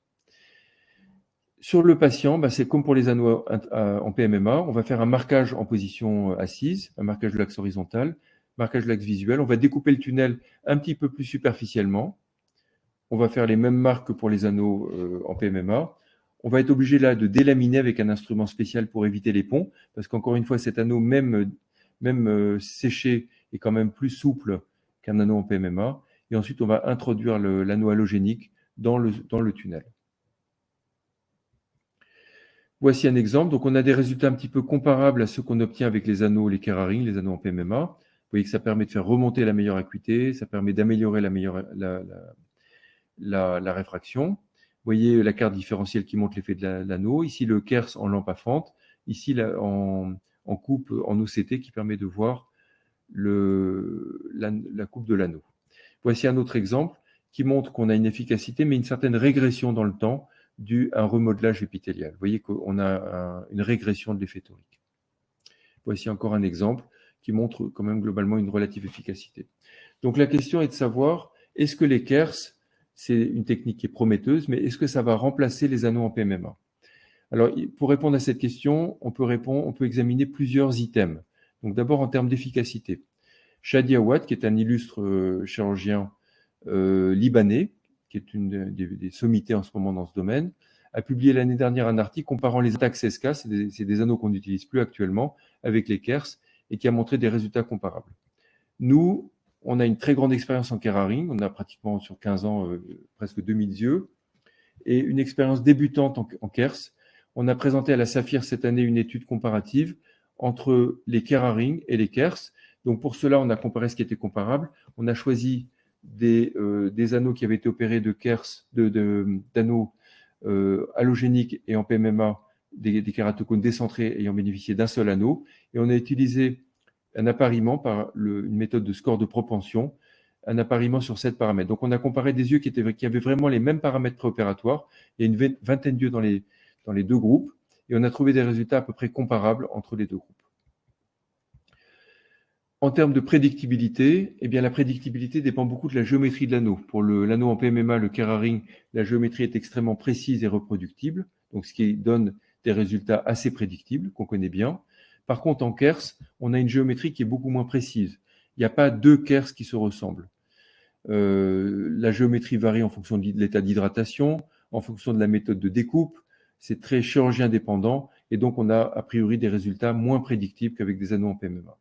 Sur le patient, c'est comme pour les anneaux en PMMA, on va faire un marquage en position assise, un marquage de l'axe horizontal, marquage de l'axe visuel. On va découper le tunnel un petit peu plus superficiellement. On va faire les mêmes marques que pour les anneaux en PMMA. On va être obligé là de délaminer avec un instrument spécial pour éviter les ponts, parce qu'encore une fois, cet anneau, même séché, est quand même plus souple qu'un anneau en PMMA. Et ensuite, on va introduire l'anneau halogénique dans le tunnel. Voici un exemple. Donc, on a des résultats un petit peu comparables à ceux qu'on obtient avec les anneaux, les Keraring, les anneaux en PMMA. Vous voyez que ça permet de faire remonter la meilleure acuité, ça permet d'améliorer la réfraction. Vous voyez la carte différentielle qui montre l'effet de l'anneau. Ici, le KERS en lampe à fente. Ici, en coupe en OCT qui permet de voir la coupe de l'anneau. Voici un autre exemple qui montre qu'on a une efficacité, mais une certaine régression dans le temps dû à un remodelage épithélial. Vous voyez qu'on a une régression de l'effet torique. Voici encore un exemple qui montre quand même globalement une relative efficacité. Donc la question est de savoir, est-ce que les KERS, c'est une technique qui est prometteuse, mais est-ce que ça va remplacer les anneaux en PMMA? Alors, pour répondre à cette question, on peut examiner plusieurs items. Donc d'abord en termes d'efficacité. Shadi Awad, qui est un illustre chirurgien libanais, qui est une des sommités en ce moment dans ce domaine, a publié l'année dernière un article comparant les Intacs SK, c'est des anneaux qu'on n'utilise plus actuellement, avec les KERS, et qui a montré des résultats comparables. Nous, on a une très grande expérience en Keraring, on a pratiquement sur 15 ans presque 2000 yeux, et une expérience débutante en KERS. On a présenté à la Saphir cette année une étude comparative entre les Keraring et les KERS. Donc pour cela, on a comparé ce qui était comparable. On a choisi des anneaux qui avaient été opérés de KERS, d'anneaux halogéniques et en PMMA, des kératocones décentrés ayant bénéficié d'un seul anneau. Et on a utilisé un appariement par une méthode de score de propension, un appariement sur 7 paramètres. Donc on a comparé des yeux qui avaient vraiment les mêmes paramètres préopératoires. Il y a une vingtaine d'yeux dans les deux groupes, et on a trouvé des résultats à peu près comparables entre les deux groupes. En termes de prédictibilité, eh bien, la prédictibilité dépend beaucoup de la géométrie de l'anneau. Pour l'anneau en PMMA, le Keraring, la géométrie est extrêmement précise et reproductible, donc ce qui donne des résultats assez prédictibles, qu'on connaît bien. Par contre, en KERS, on a une géométrie qui est beaucoup moins précise. Il n'y a pas deux KERS qui se ressemblent. La géométrie varie en fonction de l'état d'hydratation, en fonction de la méthode de découpe. C'est très chirurgien dépendant, et donc on a a priori des résultats moins prédictibles qu'avec des anneaux en PMMA.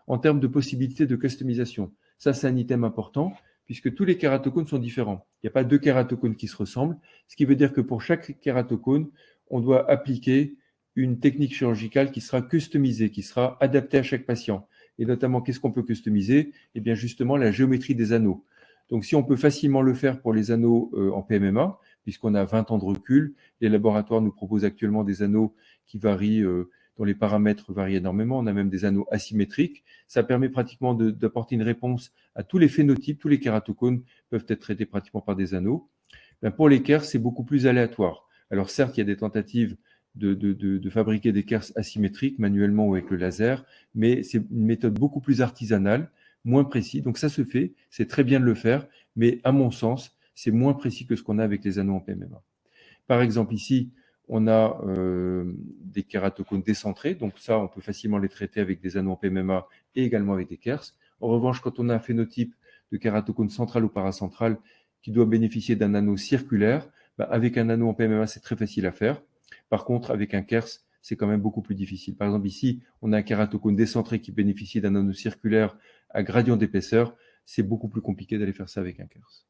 En termes de possibilités de customisation, ça c'est un item important, puisque tous les kératocones sont différents. Il n'y a pas deux kératocones qui se ressemblent, ce qui veut dire que pour chaque kératocone, on doit appliquer une technique chirurgicale qui sera customisée, qui sera adaptée à chaque patient. Et notamment, qu'est-ce qu'on peut customiser? Eh bien, justement, la géométrie des anneaux. Donc, si on peut facilement le faire pour les anneaux en PMMA, puisqu'on a 20 ans de recul, les laboratoires nous proposent actuellement des anneaux qui varient, dont les paramètres varient énormément. On a même des anneaux asymétriques. Ça permet pratiquement d'apporter une réponse à tous les phénotypes. Tous les kératocones peuvent être traités pratiquement par des anneaux. Pour les KERS, c'est beaucoup plus aléatoire. Alors, certes, il y a des tentatives de fabriquer des KERS asymétriques manuellement ou avec le laser, mais c'est une méthode beaucoup plus artisanale, moins précis. Donc ça se fait, c'est très bien de le faire, mais à mon sens, c'est moins précis que ce qu'on a avec les anneaux en PMMA. Par exemple, ici, on a des kératocones décentrés, donc ça, on peut facilement les traiter avec des anneaux en PMMA et également avec des KERS. En revanche, quand on a un phénotype de kératocone central ou paracentral qui doit bénéficier d'un anneau circulaire, avec un anneau en PMMA, c'est très facile à faire. Par contre, avec un KERS, c'est quand même beaucoup plus difficile. Par exemple, ici, on a un kératocone décentré qui bénéficie d'un anneau circulaire à gradient d'épaisseur. C'est beaucoup plus compliqué d'aller faire ça avec un KERS.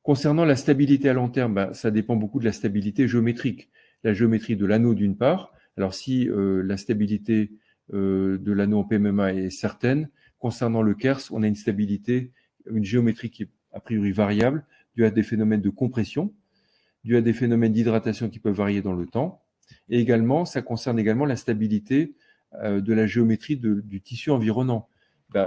Concernant la stabilité à long terme, ça dépend beaucoup de la stabilité géométrique. La géométrie de l'anneau d'une part. Alors si la stabilité de l'anneau en PMMA est certaine, concernant le KERS, on a une stabilité, une géométrie qui est a priori variable, due à des phénomènes de compression, dû à des phénomènes d'hydratation qui peuvent varier dans le temps. Et également, ça concerne également la stabilité de la géométrie du tissu environnant.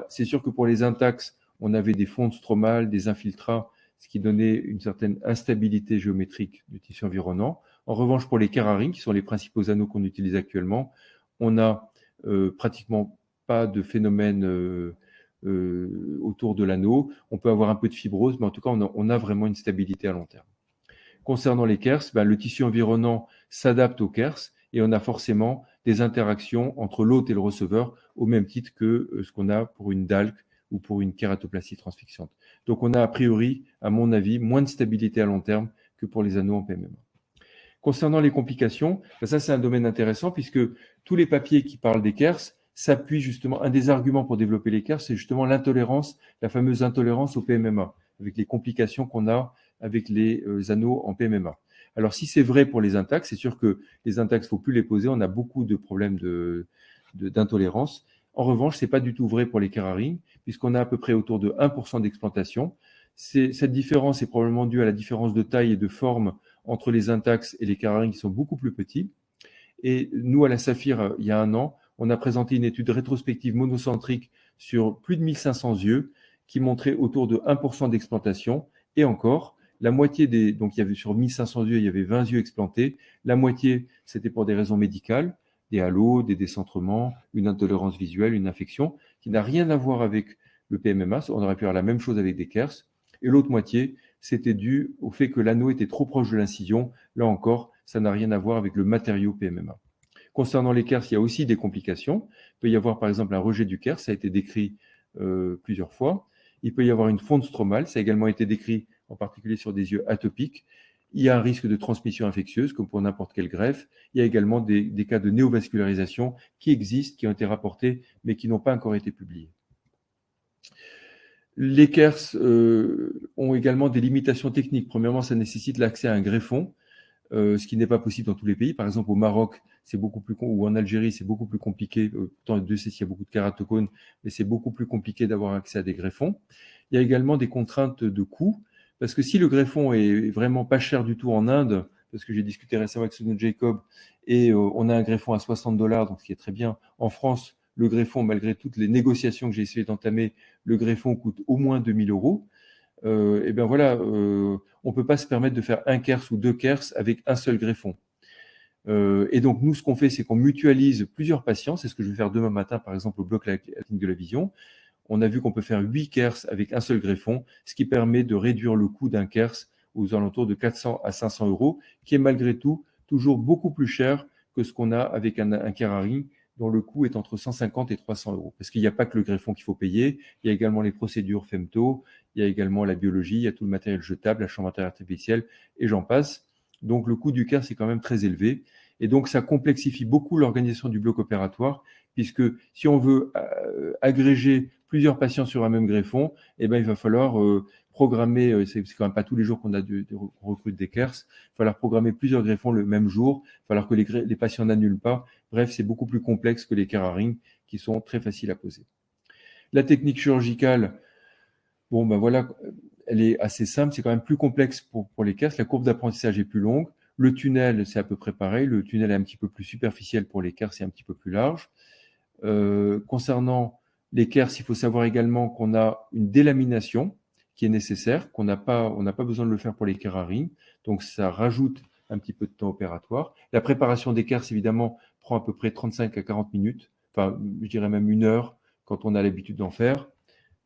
C'est sûr que pour les Intacs, on avait des fonds stromales, des infiltrats, ce qui donnait une certaine instabilité géométrique du tissu environnant. En revanche, pour les Kerr-Haring, qui sont les principaux anneaux qu'on utilise actuellement, on n'a pratiquement pas de phénomène autour de l'anneau. On peut avoir un peu de fibrose, mais en tout cas, on a vraiment une stabilité à long terme. Concernant les Kers, le tissu environnant s'adapte aux Kers et on a forcément des interactions entre l'hôte et le receveur au même titre que ce qu'on a pour une DALC ou pour une kératoplastie transfixiante. Donc on a a priori, à mon avis, moins de stabilité à long terme que pour les anneaux en PMMA. Concernant les complications, ça c'est un domaine intéressant puisque tous les papiers qui parlent des Kers s'appuient justement, un des arguments pour développer les Kers, c'est justement l'intolérance, la fameuse intolérance au PMMA, avec les complications qu'on a avec les anneaux en PMMA. Alors si c'est vrai pour les Intacs, c'est sûr que les Intacs, il ne faut plus les poser, on a beaucoup de problèmes d'intolérance. En revanche, ce n'est pas du tout vrai pour les Kerr-Haring, puisqu'on a à peu près autour de 1% d'explantation. Cette différence est probablement due à la différence de taille et de forme entre les Intacs et les Kerr-Haring qui sont beaucoup plus petits. Et nous, à la Saphir, il y a un an, on a présenté une étude rétrospective monocentrique sur plus de 1500 yeux qui montrait autour de 1% d'explantation. Et encore, la moitié donc il y avait sur 1500 yeux, il y avait 20 yeux explantés. La moitié, c'était pour des raisons médicales, des halos, des décentrements, une intolérance visuelle, une infection, qui n'a rien à voir avec le PMMA. On aurait pu avoir la même chose avec des Kers. Et l'autre moitié, c'était dû au fait que l'anneau était trop proche de l'incision. Là encore, ça n'a rien à voir avec le matériau PMMA. Concernant les Kers, il y a aussi des complications. Il peut y avoir par exemple un rejet du Kers, ça a été décrit plusieurs fois. Il peut y avoir une fonte stromale, ça a également été décrit en particulier sur des yeux atopiques. Il y a un risque de transmission infectieuse, comme pour n'importe quelle greffe. Il y a également des cas de néovascularisation qui existent, qui ont été rapportés, mais qui n'ont pas encore été publiés. Les Kers ont également des limitations techniques. Premièrement, ça nécessite l'accès à un greffon, ce qui n'est pas possible dans tous les pays. Par exemple, au Maroc, c'est beaucoup plus ou en Algérie, c'est beaucoup plus compliqué. Pourtant, Dieu sait s'il y a beaucoup de kératocones, mais c'est beaucoup plus compliqué d'avoir accès à des greffons. Il y a également des contraintes de coût, parce que si le greffon est vraiment pas cher du tout en Inde, parce que j'ai discuté récemment avec Sono Jacob, et on a un greffon à $60, donc ce qui est très bien. En France, le greffon, malgré toutes les négociations que j'ai essayé d'entamer, le greffon coûte au moins 2000 €. Et bien voilà, on ne peut pas se permettre de faire un Kers ou deux Kers avec un seul greffon. Et donc nous, ce qu'on fait, c'est qu'on mutualise plusieurs patients. C'est ce que je vais faire demain matin, par exemple, au bloc la clinique de la vision. On a vu qu'on peut faire 8 Kers avec un seul greffon, ce qui permet de réduire le coût d'un Kers aux alentours de 400 à 500 €, qui est malgré tout toujours beaucoup plus cher que ce qu'on a avec un Kerr-Haring, dont le coût est entre 150 et 300 €. Parce qu'il n'y a pas que le greffon qu'il faut payer, il y a également les procédures femto, il y a également la biologie, il y a tout le matériel jetable, la chambre artificielle, et j'en passe. Donc le coût du Kers est quand même très élevé. Et donc ça complexifie beaucoup l'organisation du bloc opératoire, puisque si on veut agréger plusieurs patients sur un même greffon, eh ben, il va falloir programmer, c'est quand même pas tous les jours qu'on recrute des Kers, il va falloir programmer plusieurs greffons le même jour, il va falloir que les patients n'annulent pas. Bref, c'est beaucoup plus complexe que les Kerr-Haring qui sont très faciles à poser. La technique chirurgicale, bon ben voilà, elle est assez simple, c'est quand même plus complexe pour les Kers. La courbe d'apprentissage est plus longue. Le tunnel, c'est à peu près pareil. Le tunnel est un petit peu plus superficiel pour les Kers, c'est un petit peu plus large. Concernant les Kers, il faut savoir également qu'on a une délamination qui est nécessaire, on n'a pas besoin de le faire pour les Kerr-Haring, donc ça rajoute un petit peu de temps opératoire. La préparation des Kers, évidemment, prend à peu près 35 à 40 minutes, enfin, je dirais même 1 heure quand on a l'habitude d'en faire,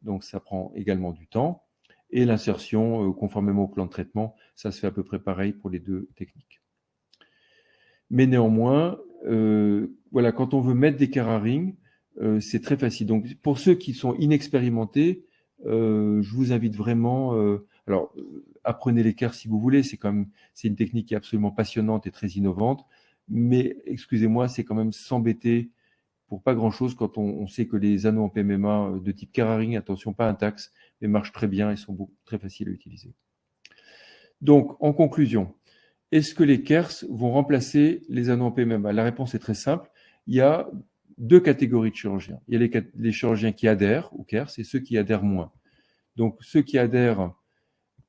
donc ça prend également du temps. Et l'insertion, conformément au plan de traitement, ça se fait à peu près pareil pour les deux techniques. Mais néanmoins, voilà, quand on veut mettre des Kerr-Haring, c'est très facile. Donc, pour ceux qui sont inexpérimentés, je vous invite vraiment. Alors, apprenez les Kers si vous voulez. C'est une technique qui est absolument passionnante et très innovante. Mais excusez-moi, c'est quand même s'embêter pour pas grand-chose quand on sait que les anneaux en PMMA de type Kerr-Haring, attention, pas Intacs, mais marchent très bien et sont très faciles à utiliser. Donc, en conclusion, est-ce que les Kers vont remplacer les anneaux en PMMA? La réponse est très simple. Il y a deux catégories de chirurgiens. Il y a les chirurgiens qui adhèrent aux Kers et ceux qui adhèrent moins. Donc, ceux qui adhèrent,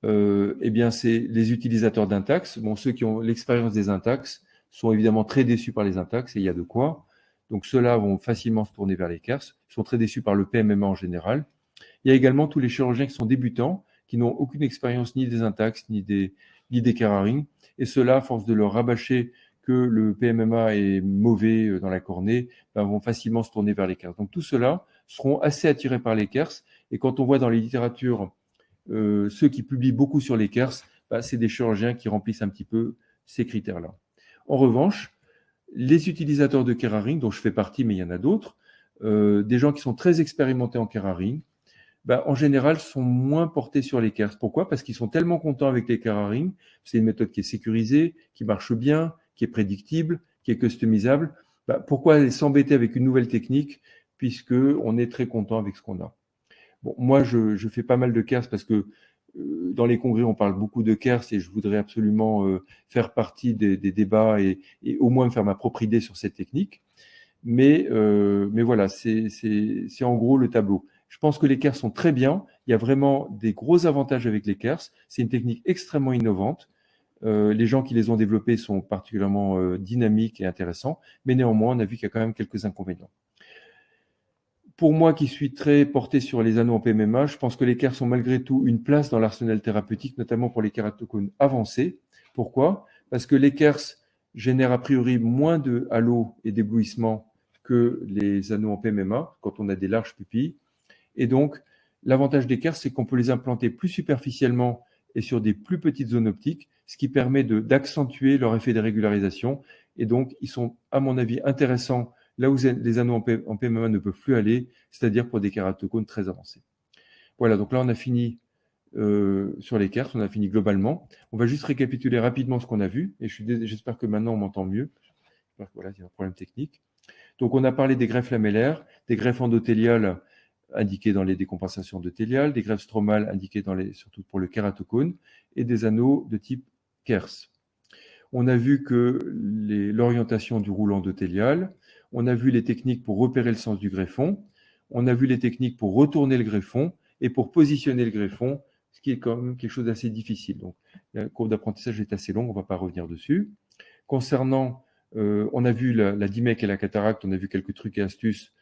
eh bien, c'est les utilisateurs d'Intacs. Bon, ceux qui ont l'expérience des Intacs sont évidemment très déçus par les Intacs et il y a de quoi. Donc, ceux-là vont facilement se tourner vers les Kers. Ils sont très déçus par le PMMA en général. Il y a également tous les chirurgiens qui sont débutants, qui n'ont aucune expérience ni des Intacs, ni des Keraring. Et ceux-là, à force de leur rabâcher que le PMMA est mauvais dans la cornée, vont facilement se tourner vers les KERS. Donc, tous ceux-là seront assez attirés par les KERS. Et quand on voit dans les littératures ceux qui publient beaucoup sur les KERS, c'est des chirurgiens qui remplissent un petit peu ces critères-là. En revanche, les utilisateurs de Keraring, dont je fais partie, mais il y en a d'autres, des gens qui sont très expérimentés en Keraring, en général, sont moins portés sur les KERS. Pourquoi? Parce qu'ils sont tellement contents avec les Keraring. C'est une méthode qui est sécurisée, qui marche bien, qui est prédictible, qui est customisable. Pourquoi aller s'embêter avec une nouvelle technique puisque on est très content avec ce qu'on a? Bon, moi, je fais pas mal de KERS parce que dans les congrès, on parle beaucoup de KERS et je voudrais absolument faire partie des débats et au moins me faire ma propre idée sur cette technique. Mais voilà, c'est en gros le tableau. Je pense que les KERS sont très bien. Il y a vraiment des gros avantages avec les KERS. C'est une technique extrêmement innovante. Les gens qui les ont développés sont particulièrement dynamiques et intéressants. Mais néanmoins, on a vu qu'il y a quand même quelques inconvénients. Pour moi, qui suis très porté sur les anneaux en PMMA, je pense que les KERS ont malgré tout une place dans l'arsenal thérapeutique, notamment pour les kératocones avancés. Pourquoi? Parce que les KERS génèrent a priori moins de halo et d'éblouissement que les anneaux en PMMA quand on a des larges pupilles. Et donc, l'avantage des KERS, c'est qu'on peut les implanter plus superficiellement et sur des plus petites zones optiques, ce qui permet d'accentuer leur effet de régularisation. Et donc, ils sont, à mon avis, intéressants là où les anneaux en PMMA ne peuvent plus aller, c'est-à-dire pour des kératocones très avancés. Voilà, donc là, on a fini sur les KERS, on a fini globalement. On va juste récapituler rapidement ce qu'on a vu, et j'espère que maintenant on m'entend mieux. J'espère que voilà, il y a un problème technique. Donc, on a parlé des greffes lamellaires, des greffes endothéliales indiquées dans les décompensations endothéliales, des greffes stromales indiquées surtout pour le kératocone, et des anneaux de type KERS. On a vu que l'orientation du rouleau endothélial, on a vu les techniques pour repérer le sens du greffon, on a vu les techniques pour retourner le greffon et pour positionner le greffon, ce qui est quand même quelque chose d'assez difficile. Donc, la courbe d'apprentissage est assez longue, on ne va pas revenir dessus. Concernant, on a vu la DIMEC et la cataracte, on a vu quelques trucs et astuces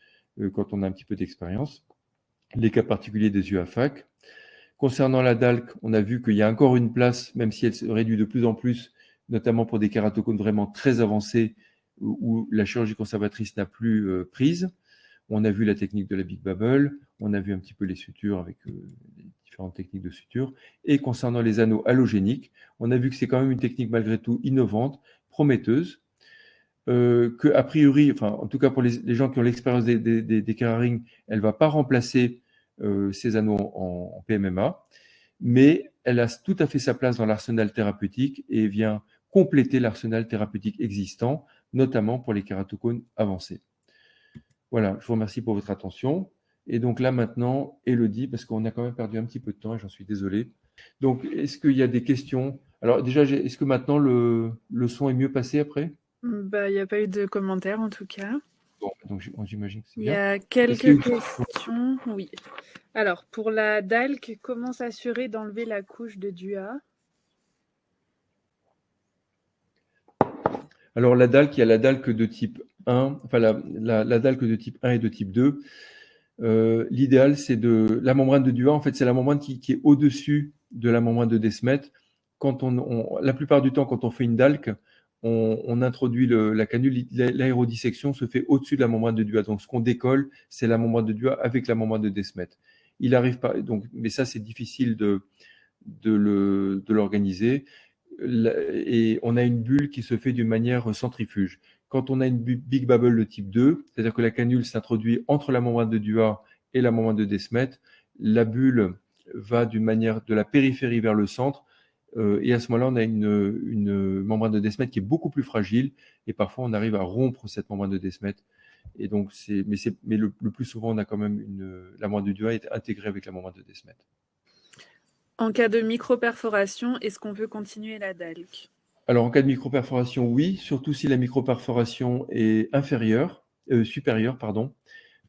quand on a un petit peu d'expérience. Les cas particuliers des yeux à fac. Concernant la DALC, on a vu qu'il y a encore une place, même si elle se réduit de plus en plus, notamment pour des kératocones vraiment très avancés où la chirurgie conservatrice n'a plus prise. On a vu la technique de la Big Bubble, on a vu un petit peu les sutures avec les différentes techniques de suture. Et concernant les anneaux halogéniques, on a vu que c'est quand même une technique malgré tout innovante, prometteuse, que a priori, enfin en tout cas pour les gens qui ont l'expérience des Keraring, elle ne va pas remplacer ces anneaux en PMMA, mais elle a tout à fait sa place dans l'arsenal thérapeutique et vient compléter l'arsenal thérapeutique existant, notamment pour les kératocones avancés. Voilà, je vous remercie pour votre attention. Et donc là maintenant, Élodie, parce qu'on a quand même perdu un petit peu de temps et j'en suis désolé. Donc, est-ce qu'il y a des questions? Alors déjà, est-ce que maintenant le son est mieux passé après? Il n'y a pas eu de commentaires en tout cas. Bon, donc j'imagine que c'est Il bien. y a quelques questions. Oui. Alors, pour la DALC, comment s'assurer d'enlever la couche de DUA? Alors, la DALC, il y a la DALC de type 1, enfin la DALC de type 1 et de type 2. L'idéal, c'est la membrane de DUA, en fait, c'est la membrane qui est au-dessus de la membrane de Descemet. Quand la plupart du temps, quand on fait une DALC, on introduit la canule, l'aérodissection se fait au-dessus de la membrane de DUA. Donc, ce qu'on décolle, c'est la membrane de DUA avec la membrane de Descemet. Il arrive pas, donc, mais ça, c'est difficile de l'organiser. Et on a une bulle qui se fait d'une manière centrifuge. Quand on a une Big Bubble de type 2, c'est-à-dire que la canule s'introduit entre la membrane de DUA et la membrane de Descemet, la bulle va d'une manière de la périphérie vers le centre, et à ce moment-là, on a une membrane de Descemet qui est beaucoup plus fragile, et parfois on arrive à rompre cette membrane de Descemet. Et donc, mais le plus souvent, on a quand même la membrane de DUA est intégrée avec la membrane de Descemet. En cas de microperforation, est-ce qu'on peut continuer la DALC? Alors, en cas de microperforation, oui, surtout si la microperforation est supérieure, pardon.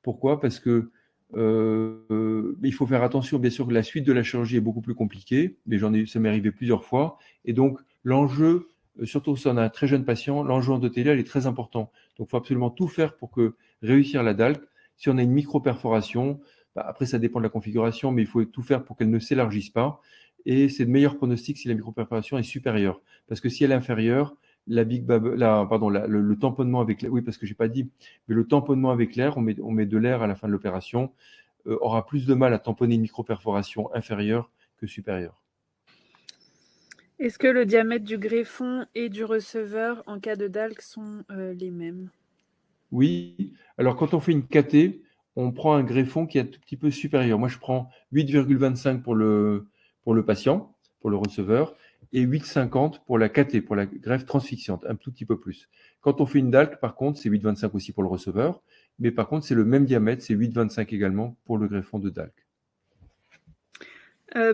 Pourquoi? Parce que il faut faire attention, bien sûr, que la suite de la chirurgie est beaucoup plus compliquée, mais ça m'est arrivé plusieurs fois. Et donc, l'enjeu, surtout si on a un très jeune patient, l'enjeu endothélial est très important. Donc, il faut absolument tout faire pour réussir la DALC. Si on a une microperforation, Après, ça dépend de la configuration, mais il faut tout faire pour qu'elle ne s'élargisse pas. Et c'est de meilleur pronostic si la microperforation est supérieure. Parce que si elle est inférieure, le tamponnement avec l'air, oui, parce que j'ai pas dit, mais le tamponnement avec l'air, on met de l'air à la fin de l'opération, aura plus de mal à tamponner une microperforation inférieure que supérieure. Est-ce que le diamètre du greffon et du receveur en cas de DALC sont les mêmes? Oui. Alors, quand on fait une cathé, on prend un greffon qui est un tout petit peu supérieur. Moi, je prends 8,25 pour le patient, pour le receveur, et 8,50 pour la cathé, pour la greffe transfixiante, un tout petit peu plus. Quand on fait une DALC, par contre, c'est 8,25 aussi pour le receveur, mais par contre, c'est le même diamètre, c'est 8,25 également pour le greffon de DALC.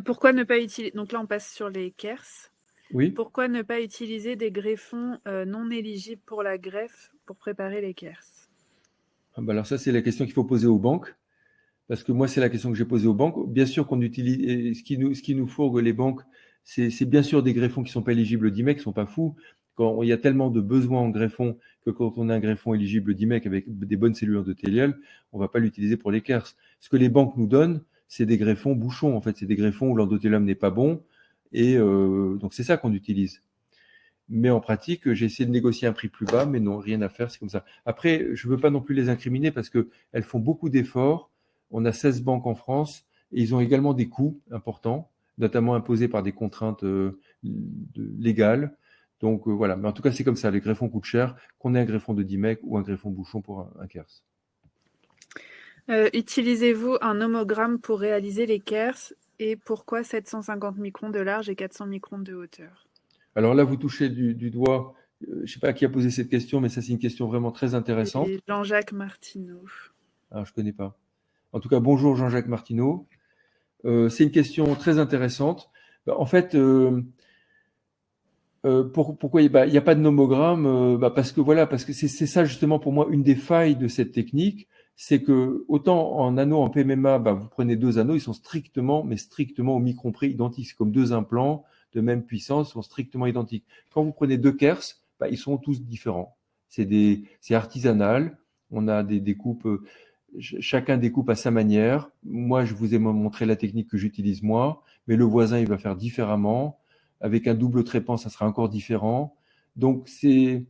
Pourquoi ne pas utiliser... Donc là, on passe sur les KERS. Oui. Pourquoi ne pas utiliser des greffons non éligibles pour la greffe pour préparer les KERS? Alors ça, c'est la question qu'il faut poser aux banques, parce que moi, c'est la question que j'ai posée aux banques. Bien sûr qu'on utilise, et ce qui nous fourgue les banques, c'est bien sûr des greffons qui ne sont pas éligibles au DIMEC, qui ne sont pas fous. Quand il y a tellement de besoins en greffon que quand on a un greffon éligible au DIMEC avec des bonnes cellules endothéliales, on ne va pas l'utiliser pour les KERS. Ce que les banques nous donnent, c'est des greffons bouchons. En fait, c'est des greffons où l'endothélium n'est pas bon. Et donc, c'est ça qu'on utilise. Mais en pratique, j'ai essayé de négocier un prix plus bas, mais non, rien à faire, c'est comme ça. Après, je ne veux pas non plus les incriminer parce qu'elles font beaucoup d'efforts. On a 16 banques en France et ils ont également des coûts importants, notamment imposés par des contraintes légales. Donc voilà, mais en tout cas, c'est comme ça. Les greffons coûtent cher, qu'on ait un greffon de DIMEC ou un greffon bouchon pour un KERS. Utilisez-vous un nomogramme pour réaliser les KERS et pourquoi 750 microns de large et 400 microns de hauteur? Alors là, vous touchez du doigt, je ne sais pas qui a posé cette question, mais ça, c'est une question vraiment très intéressante. Et Jean-Jacques Martineau. Alors, je ne connais pas. En tout cas, bonjour Jean-Jacques Martineau. C'est une question très intéressante. En fait, pourquoi il n'y a pas de nomogramme? Parce que c'est ça justement pour moi une des failles de cette technique, c'est que autant en anneau en PMMA, vous prenez deux anneaux, ils sont strictement au micron près identiques, c'est comme deux implants de même puissance, sont strictement identiques. Quand vous prenez deux KERS, ils sont tous différents. C'est artisanal, on a des découpes, chacun découpe à sa manière. Moi, je vous ai montré la technique que j'utilise moi, mais le voisin, il va faire différemment. Avec un double trépan, ça sera encore différent. Donc, c'est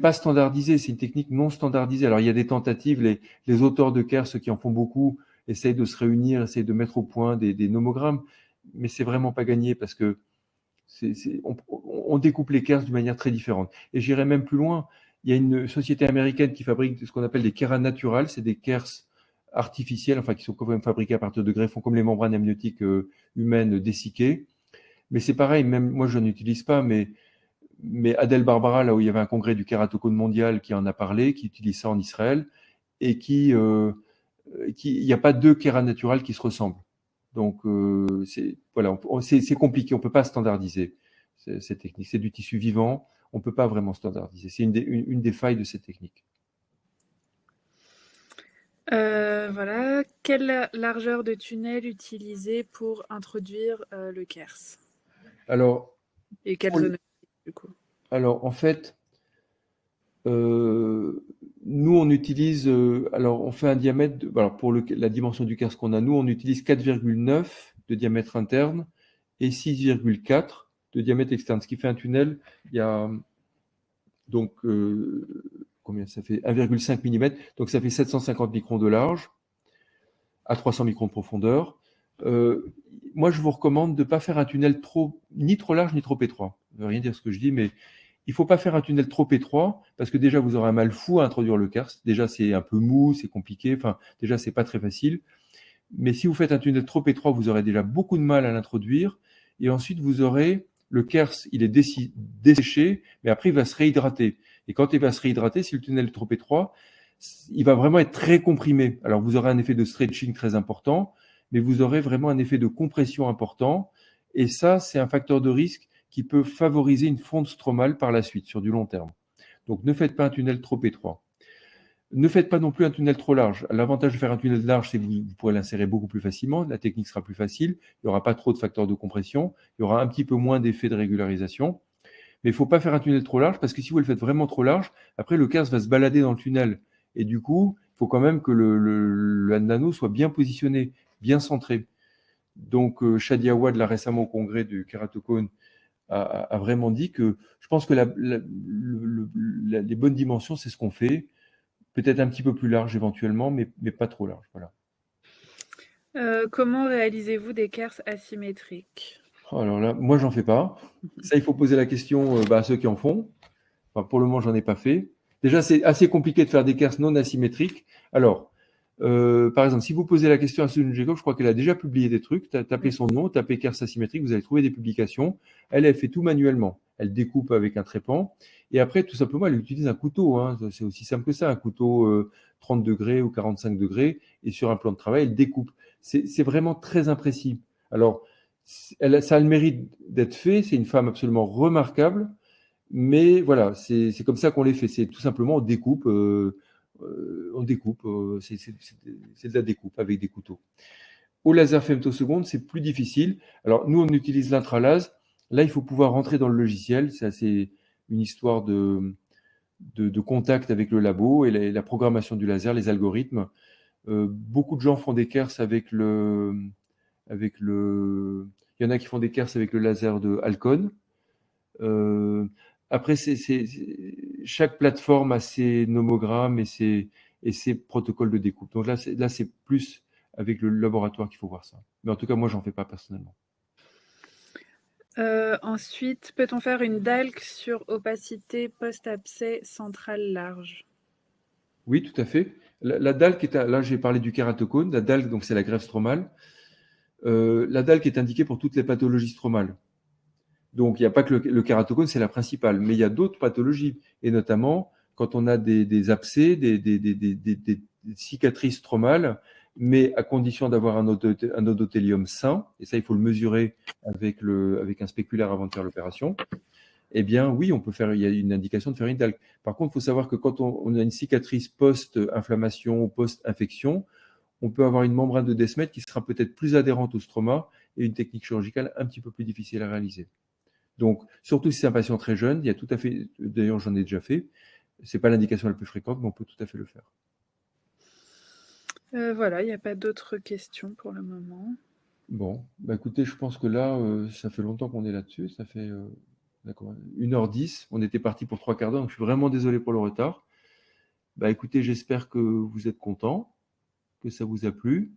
pas standardisé, c'est une technique non standardisée. Alors, il y a des tentatives, les auteurs de KERS, ceux qui en font beaucoup, essayent de se réunir, essayent de mettre au point des nomogrammes, mais c'est vraiment pas gagné parce que on découpe les KERS d'une manière très différente. Et j'irai même plus loin. Il y a une société américaine qui fabrique ce qu'on appelle des KERA naturales, c'est des KERS artificiels, enfin qui sont quand même fabriqués à partir de greffons comme les membranes amniotiques humaines dessicquées. Mais c'est pareil, même moi je n'utilise pas, mais Adèle Barbara, là où il y avait un congrès du kératocone mondial qui en a parlé, qui utilise ça en Israël, et il n'y a pas deux kéras naturales qui se ressemblent. Donc c'est compliqué, on ne peut pas standardiser cette technique. C'est du tissu vivant, on ne peut pas vraiment standardiser. C'est une des failles de cette technique. Voilà. Quelle largeur de tunnel utiliser pour introduire le KERS? Alors, et quelle zone du coup? Alors, en fait, nous, on utilise, alors on fait un diamètre, alors pour la dimension du KERS qu'on a, nous, on utilise 4,9 de diamètre interne et 6,4 de diamètre externe, ce qui fait un tunnel, il y a donc, combien ça fait 1,5 mm, donc ça fait 750 microns de large à 300 microns de profondeur. Moi, je vous recommande de ne pas faire un tunnel ni trop large ni trop étroit. Ça ne veut rien dire ce que je dis, mais il ne faut pas faire un tunnel trop étroit parce que déjà, vous aurez un mal fou à introduire le KERS. Déjà, c'est un peu mou, c'est compliqué. Enfin, déjà, c'est pas très facile. Mais si vous faites un tunnel trop étroit, vous aurez déjà beaucoup de mal à l'introduire. Et ensuite, vous aurez le KERS, il est desséché, mais après, il va se réhydrater. Et quand il va se réhydrater, si le tunnel est trop étroit, il va vraiment être très comprimé. Alors, vous aurez un effet de stretching très important, mais vous aurez vraiment un effet de compression important. Et ça, c'est un facteur de risque qui peut favoriser une fonte stromale par la suite, sur du long terme. Donc, ne faites pas un tunnel trop étroit. Ne faites pas non plus un tunnel trop large. L'avantage de faire un tunnel large, c'est que vous pourrez l'insérer beaucoup plus facilement, la technique sera plus facile, il n'y aura pas trop de facteurs de compression, il y aura un petit peu moins d'effets de régularisation. Mais il ne faut pas faire un tunnel trop large, parce que si vous le faites vraiment trop large, après le KERS va se balader dans le tunnel. Et du coup, faut quand même que le nano soit bien positionné, bien centré. Donc, Shadi Awad, là, récemment au congrès du kératocone, a vraiment dit que je pense que les bonnes dimensions, c'est ce qu'on fait. Peut-être un petit peu plus large éventuellement, mais pas trop large. Voilà. Comment réalisez-vous des kers asymétriques? Oh, alors là, moi, j'en fais pas. Ça, il faut poser la question à ceux qui en font. Enfin, pour le moment, j'en ai pas fait. Déjà, c'est assez compliqué de faire des kers non asymétriques. Alors, par exemple, si vous posez la question à Sue Jacob, je crois qu'elle a déjà publié des trucs. Tapez son nom, tapez kers asymétrique, vous allez trouver des publications. Elle fait tout manuellement. Elle découpe avec un trépan. Et après, tout simplement, elle utilise un couteau. Hein. C'est aussi simple que ça, un couteau 30 degrés ou 45 degrés. Et sur un plan de travail, elle découpe. C'est vraiment très imprécis. Alors, ça a le mérite d'être fait. C'est une femme absolument remarquable. Mais voilà, c'est comme ça qu'on les fait. C'est tout simplement on découpe, c'est de la découpe avec des couteaux. Au laser femtoseconde, c'est plus difficile. Alors nous, on utilise l'intralase. Là, il faut pouvoir rentrer dans le logiciel. C'est assez une histoire de contact avec le labo et la programmation du laser, les algorithmes. Beaucoup de gens font des kers avec il y en a qui font des kers avec le laser de Halcon. Après, chaque plateforme a ses nomogrammes et ses protocoles de découpe. Donc là, c'est plus avec le laboratoire qu'il faut voir ça. Mais en tout cas, moi, j'en fais pas personnellement. Ensuite, peut-on faire une DALC sur opacité post-abcès centrale large? Oui, tout à fait. La DALC là, j'ai parlé du kératocone. La DALC, donc c'est la greffe stromale. La DALC est indiquée pour toutes les pathologies stromales. Donc, il n'y a pas que le kératocone, c'est la principale, mais il y a d'autres pathologies, et notamment quand on a des abcès, des cicatrices stromales, mais à condition d'avoir un endothélium sain, et ça, il faut le mesurer avec un spéculaire avant de faire l'opération. Eh bien, oui, il y a une indication de faire une DALC. Par contre, il faut savoir que quand on a une cicatrice post-inflammation ou post-infection, on peut avoir une membrane de Descemet qui sera peut-être plus adhérente au stroma et une technique chirurgicale un petit peu plus difficile à réaliser. Donc, surtout si c'est un patient très jeune, il y a tout à fait, d'ailleurs j'en ai déjà fait, c'est pas l'indication la plus fréquente, mais on peut tout à fait le faire. Voilà, il n'y a pas d'autres questions pour le moment. Bon, bah écoutez, je pense que là, ça fait longtemps qu'on est là-dessus, ça fait 1h10, on était parti pour 3/4 d'heure, donc je suis vraiment désolé pour le retard. Bah écoutez, j'espère que vous êtes contents, que ça vous a plu.